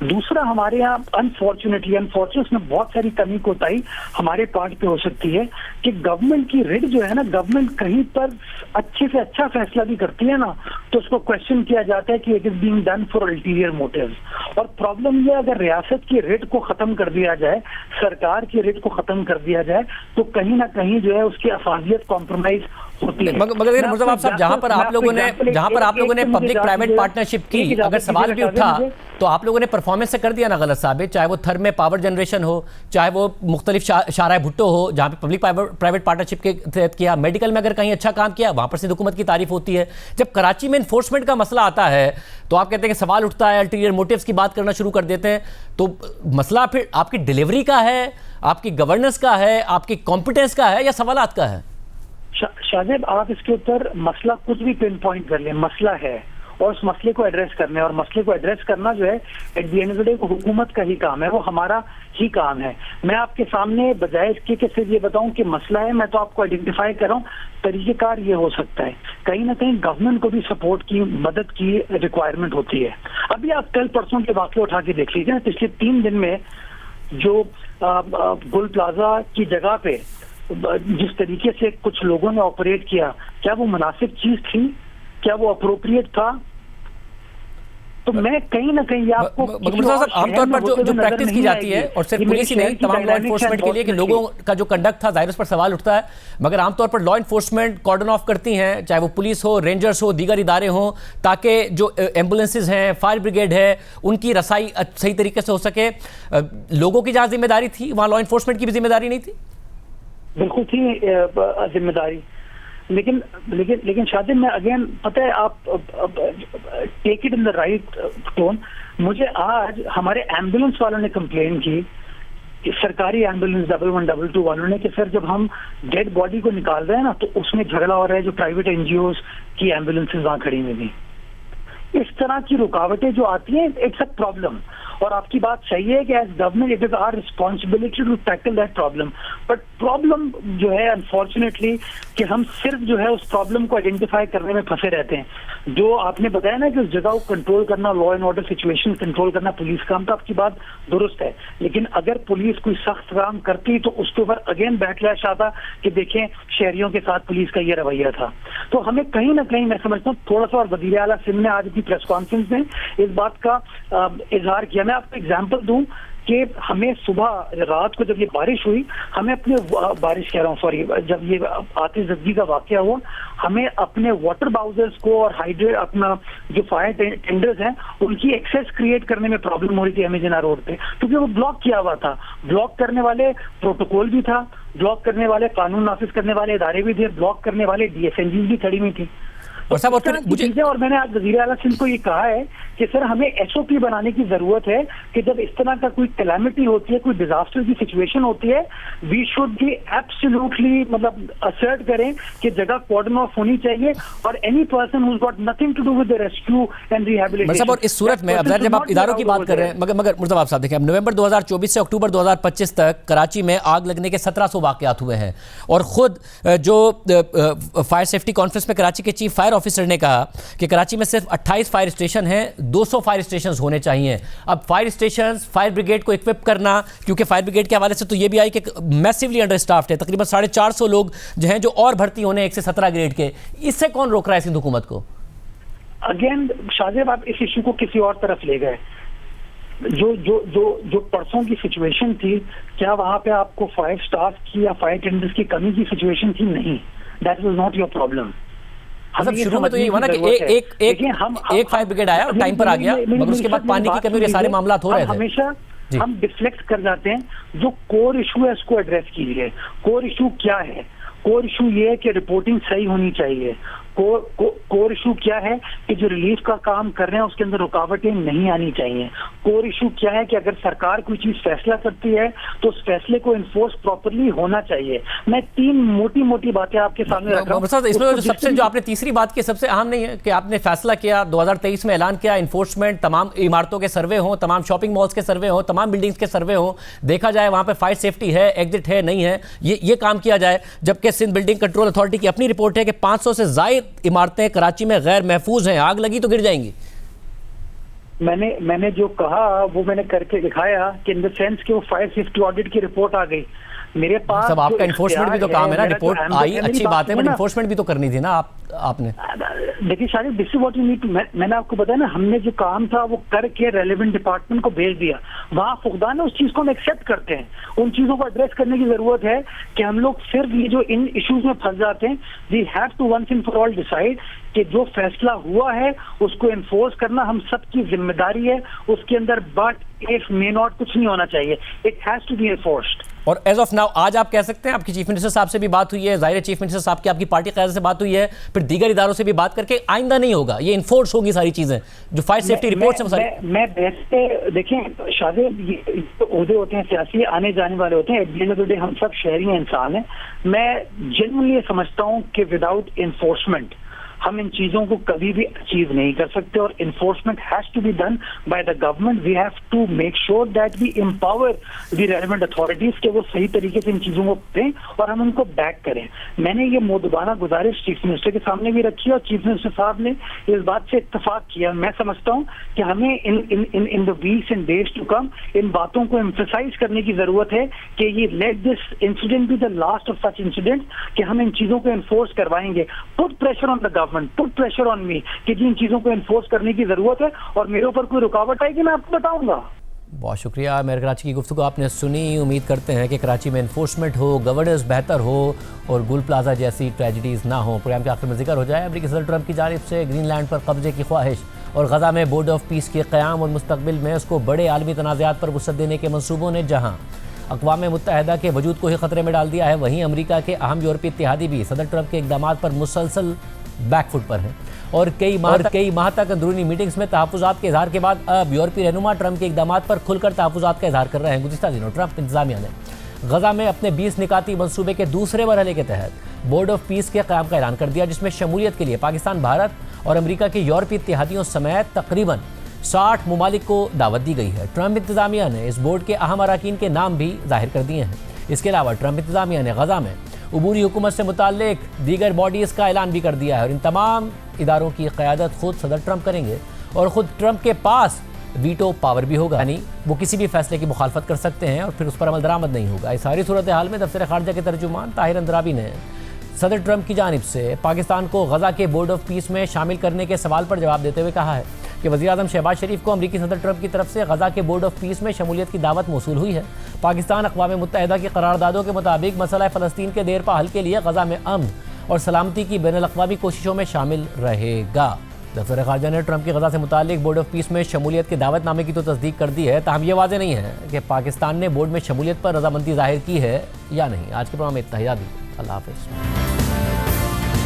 दूसरा, हमारे यहाँ अनफॉर्चुनेटली में बहुत सारी कमी कोताही हमारे पार्ट पे हो सकती है कि गवर्नमेंट की रिड जो है ना, गवर्नमेंट कहीं पर अच्छे से अच्छा फैसला भी करती है ना, तो उसको क्वेश्चन किया जाता है कि it is being done for ulterior motives. और प्रॉब्लम ये, अगर रियासत की रिड को खत्म कर दिया जाए, सरकार की रिड को खत्म कर दिया जाए, तो कहीं ना कहीं जो है उसकी अफादियत कॉम्प्रोमाइज होती है। मगर मुर्तज़ा साहब, जहां पर आप लोगों ने पब्लिक प्राइवेट पार्टनरशिप की, अगर सवाल भी उठा तो आप लोगों ने परफॉर्मेंस से कर दिया ना गलत साबित, चाहे वो थर में पावर जनरेशन हो, चाहे वो मुख्तलिफ शाराय भुट्टो हो जहाँ पे पब्लिक प्राइवेट पार्टनरशिप के तहत किया, मेडिकल में अगर कहीं अच्छा काम किया वहाँ पर सिंध हुकूमत की तारीफ होती है। जब कराची में इन्फोर्समेंट का मसला आता है तो आप कहते हैं कि सवाल उठता है, अल्टीरियर मोटिव्स की बात करना शुरू कर देते हैं। तो मसला फिर आपकी डिलीवरी का है, आपकी गवर्नेंस का है, आपकी कॉम्पिटेंस का है या सवालात का है? शाहजेब, आप इसके ऊपर मसला कुछ भी पिन पॉइंट कर लें, मसला है और उस मसले को एड्रेस करने, और मसले को एड्रेस करना जो है at the end of the day हुकूमत का ही काम है, वो हमारा ही काम है। मैं आपके सामने बजाय इसके कि सिर्फ ये बताऊं कि मसला है, मैं तो आपको आइडेंटिफाई कर रहा हूँ तरीकेकार ये हो सकता है। कहीं ना कहीं गवर्नमेंट को भी सपोर्ट की, मदद की रिक्वायरमेंट होती है। अभी आप कल परसों के वाक़े उठा के देख लीजिए, पिछले 3 दिन में जो गुल प्लाजा की जगह पे जिस तरीके से कुछ लोगों ने ऑपरेट किया, क्या वो मुनासिब चीज थी? क्या वो अप्रोप्रिएट था? तो मैं कहीं ना कहीं आपको आमतौर पर जो प्रैक्टिस की जाती है, और सिर्फ पुलिस ही नहीं, तमाम लॉ एनफोर्समेंट के लिए कि लोगों का जो कंडक्ट था, जाहिर उस पर सवाल उठता है, मगर आमतौर पर लॉ एनफोर्समेंट कॉर्डन ऑफ करती हैं, चाहे वो पुलिस हो, रेंजर्स हो, दीगर इदारे हों, ताकि जो एम्बुलेंसेज हैं, फायर ब्रिगेड है, उनकी रसाई सही तरीके से हो सके। लोगों की जहाँ जिम्मेदारी थी वहाँ लॉ एनफोर्समेंट की भी जिम्मेदारी नहीं थी? बिल्कुल थी जिम्मेदारी, लेकिन शादिब, मैं अगेन, पता है, आप take it in the right tone. मुझे आज हमारे एम्बुलेंस वालों ने कंप्लेन की, सरकारी एम्बुलेंस 1112 वालों ने, कि सर जब हम डेड बॉडी को निकाल रहे हैं ना तो उसमें झगड़ा हो रहा है जो प्राइवेट एनजीओज की एम्बुलेंसेज वहां खड़ी हुई थी। इस तरह की रुकावटें जो आती हैं, इट्स अ प्रॉब्लम। और आपकी बात सही है कि as government it is our responsibility to tackle that problem. But problem जो है अनफॉर्चुनेटली कि हम सिर्फ जो है उस प्रॉब्लम को आइडेंटिफाई करने में फंसे रहते हैं। जो आपने बताया ना कि उस जगह को कंट्रोल करना, law and order situation control करना पुलिस काम, तो आपकी बात दुरुस्त है। लेकिन अगर पुलिस कोई सख्त काम करती तो उसके ऊपर अगेन बैकलैश आता कि देखें शहरियों के साथ पुलिस का ये रवैया था। तो हमें कहीं ना कहीं, मैं समझता हूँ, थोड़ा सा, और वज़ीर आला सिंध ने आज अपनी प्रेस कॉन्फ्रेंस में इस बात का इजहार किया। मैं आपको एग्जाम्पल दूं कि हमें सुबह रात को जब ये बारिश हुई, हमें अपने बारिश कह रहा हूँ सॉरी, जब ये आतिशबाजी का वाकया हुआ, हमें अपने वाटर बाउजर्स को और हाइड्रेट अपना जो फायर टेंडर्स हैं उनकी एक्सेस क्रिएट करने में प्रॉब्लम हो रही थी एमेजिना रोड पे, क्योंकि वो ब्लॉक किया हुआ था। ब्लॉक करने वाले प्रोटोकॉल भी था, ब्लॉक करने वाले कानून नाफिज करने वाले इदारे भी थे, ब्लॉक करने वाले DSNGs भी खड़ी हुई थी। और सब और मैंने आज वजीर आला सिंह को ये कहा है कि सर हमें SOP बनाने की जरूरत है कि जब इस तरह का कोई कैलामिटी होती है, कोई डिजास्टर की सिचुएशन होती है, वी शुड बी एब्सोल्युटली मतलब असर्ट करें कि जगह कॉर्डन ऑफ होनी चाहिए और any person who got nothing to do with the rescue and rehabilitation. और इस सूरत में अब जब आप इदारों की बात कर रहे हैं, मगर मुर्तज़ा साहब देखिए, अब नवंबर 2024 से अक्टूबर 2025 तक कराची में आग लगने के 1700 वाकयात हुए हैं और खुद जो फायर सेफ्टी कॉन्फ्रेंस में कराची के चीफ फायर ऑफिसर ने कहा कि कराची में सिर्फ 28 फायर स्टेशन हैं, 200 फायर स्टेशन होने चाहिए। अब फायर स्टेशन, फायर ब्रिगेड को इक्विप करना, क्योंकि फायर ब्रिगेड के हवाले से तो ये भी आई कि मैसिवली अंडर स्टाफ्ड है, तकरीबन 450 लोग जो हैं जो और भर्ती होने 1 से 17 ग्रेड के। इससे कौन रोक रहा है सिंध हुकूमत को? अगेन शाहजेब, आप इस इशू को किसी और तरफ ले गए। जो परसों की सिचुएशन थी, क्या वहां पे आपको फायर स्टाफ की या फायर टेंडर्स की कमी की सिचुएशन थी? नहीं, that was not your problem. मतलब शुरू में तो ये हुआ ना कि एक फायर ब्रिगेड आया और टाइम पर आ गया, मगर उसके बाद पानी की कमी और ये सारे मामला हो रहे थे। हमेशा हम डिफ्लेक्ट कर जाते हैं, जो कोर इशू है उसको एड्रेस कीजिए। कोर इशू क्या है? कोर इशू ये है कि रिपोर्टिंग सही होनी चाहिए। कोर इशू क्या है कि जो रिलीफ का काम कर रहे हैं उसके अंदर रुकावटें नहीं आनी चाहिए। कोर इशू क्या है कि अगर सरकार कोई चीज फैसला करती है तो उस फैसले को इन्फोर्स प्रॉपर्ली होना चाहिए। मैं 3 मोटी बातें आपके सामने रख रहा हूं। इसमें सबसे जो आपने तीसरी बात की, सबसे अहम नहीं है कि आपने फैसला किया, 2023 में ऐलान किया, इन्फोर्समेंट, तमाम इमारतों के सर्वे हो, तमाम शॉपिंग मॉल्स के सर्वे हो, तमाम बिल्डिंग्स के सर्वे हो, देखा जाए वहां पर फायर सेफ्टी है, एग्जिट है, नहीं है, ये काम किया जाए। जबकि सिंध बिल्डिंग कंट्रोल अथॉरिटी की अपनी रिपोर्ट है कि 500 से ज्यादा इमारतें कराची में गैर महफूज हैं, आग लगी तो गिर जाएंगी। मैंने जो कहा वो मैंने करके दिखाया कि इन द सेंस कि वो फायर सेफ्टी ऑडिट की रिपोर्ट आ गई मेरे पास। सब आपका इन्फोर्समेंट भी तो काम है ना, रिपोर्ट आई अच्छी बात है, बट इन्फोर्समेंट भी तो करनी थी ना आपने। देखिए शायद this is what you need to, मैंने आपको बताया ना, हमने जो काम था वो करके रेलेवेंट डिपार्टमेंट को भेज दिया। वहाँ फुकदान है, उस चीज को हम एक्सेप्ट करते हैं। उन चीजों को एड्रेस करने की जरूरत है कि हम लोग सिर्फ ये जो इन इश्यूज में फंस जाते हैं, we have to once and for all decide कि जो फैसला हुआ है उसको एनफोर्स करना हम सबकी जिम्मेदारी है। उसके अंदर बट इफ मे नॉट कुछ नहीं होना चाहिए, it has to be enforced. और एज ऑफ नाउ आज आप कह सकते हैं, आपकी चीफ मिनिस्टर साहब से भी बात हुई है, जाहिर है चीफ मिनिस्टर साहब की आपकी पार्टी क़यादत से बात हुई है, फिर दीगर इदारों से भी बात करके आइंदा नहीं होगा, ये इन्फोर्स होगी सारी चीजें जो फायर सेफ्टी रिपोर्ट से। मैं बेहतर देखें शायद ये ओहदे होते हैं सियासी, आने जाने वाले होते हैं, at the end of the day हम सब शहरी इंसान हैं। मैं जेन्युइनली समझता हूँ कि विदाउट इन्फोर्समेंट हम इन चीजों को कभी भी अचीव नहीं कर सकते और enforcement has to be done by the government. We have to make sure that we empower the relevant authorities के वो सही तरीके से इन चीजों को करें और हम उनको बैक करें। मैंने ये मोदबाना गुजारिश चीफ मिनिस्टर के सामने भी रखी और चीफ मिनिस्टर साहब ने इस बात से इत्तेफाक किया। मैं समझता हूँ कि हमें in the weeks and days to come इन बातों को एम्फसाइज करने की जरूरत है कि ये let this incident be the last of such incident, कि हम इन चीजों को एनफोर्स करवाएंगे। Put pressure on the government, put pressure on me कि जिन चीजों को एनफोर्स करने की जरूरत है और मेरे ऊपर कोई रुकावट आएगी मैं आपको बताऊंगा। बहुत शुक्रिया। मेरे कराची की गुफ्तगू आपने सुनी। उम्मीद करते हैं कि कराची में एनफोर्समेंट हो, गवर्नेंस बेहतर हो और गुल प्लाजा जैसी ट्रेजिडीज़ ना हो। प्रोग्राम के आखिर में जिक्र हो जाए अमेरिकी सदर ट्रंप की जानिब से ग्रीनलैंड पर कब्जे की ख्वाहिश और गजा में बोर्ड ऑफ पीस के क़याम और मुस्तकबिल में उसको बड़े आलमी तनाज़ात पर वुसअत देने के मंसूबों ने जहाँ अक़वाम मुत्तहिदा के वजूद को ही ख़तरे में डाल दिया है, वहीं अमेरिका के अहम यूरोपीय इत्तेहादी भी सदर ट्रंप के इक़दामात पर मुसलसल बैकफुट पर हैं और कई माह तक अंदरूनी मीटिंग्स में तहफ़्फ़ुज़ात के इज़हार के बाद अब यूरोपीय रहनुमा ट्रंप के इक़दामात पर खुलकर तहफ़्फ़ुज़ात का इज़हार कर रहे हैं। गुज़िश्ता दिनों ट्रंप इंतज़ामिया ने गजा में अपने 20 निकाती मनसूबे के दूसरे मरहले के तहत बोर्ड ऑफ पीस के क़याम का ऐलान कर दिया, जिसमें शमूलियत के लिए पाकिस्तान, भारत और अमेरिका के यूरोपीय इत्तेहादियों समेत तकरीबन 60 ममालिक को दावत दी गई है। ट्रंप इंतज़ामिया ने इस बोर्ड के अहम अरकान के नाम भी जाहिर कर दिए हैं। इसके अलावा ट्रंप इंतज़ामिया ने गजा में उबूरी हुकूमत से मुताल्लिक दीगर बॉडीज़ का ऐलान भी कर दिया है और इन तमाम इदारों की क़यादत खुद सदर ट्रंप करेंगे और ख़ुद ट्रंप के पास वीटो पावर भी होगा, यानी वो किसी भी फैसले की मुखालफत कर सकते हैं और फिर उस पर अमल दरामद नहीं होगा। इस सारी सूरत हाल में दफ्तर खारजा के तर्जुमान ताहिर अंद्राबी ने सदर ट्रंप की जानिब से पाकिस्तान को गजा के बोर्ड ऑफ पीस में शामिल करने के सवाल पर जवाब देते हुए कहा है कि वज़ीर-ए-आज़म शहबाज शरीफ को अमरीकी सदर ट्रंप की तरफ से गजा के बोर्ड ऑफ पीस में शमूलियत की दावत मौसूल हुई है। पाकिस्तान अक़वाम मुत्तहिदा की करारदादों के मुताबिक मसला फ़लस्तीन के देरपा हल के लिए गजा में अमन और सलामती की बैनुल-अक़वामी कोशिशों में शामिल रहेगा। दफ्तर ख़ारजा ने ट्रंप की गजा से मुतालिक बोर्ड ऑफ पीस में शमूलियत के दावतनामे की तो तस्दीक कर दी है, ताहम ये वाज़ेह नहीं है कि पाकिस्तान ने बोर्ड में शमूलियत पर रजामंदी ज़ाहिर की है या नहीं। आज के प्रोग्राम में इतना ही। अल्लाह हाफ़िज़।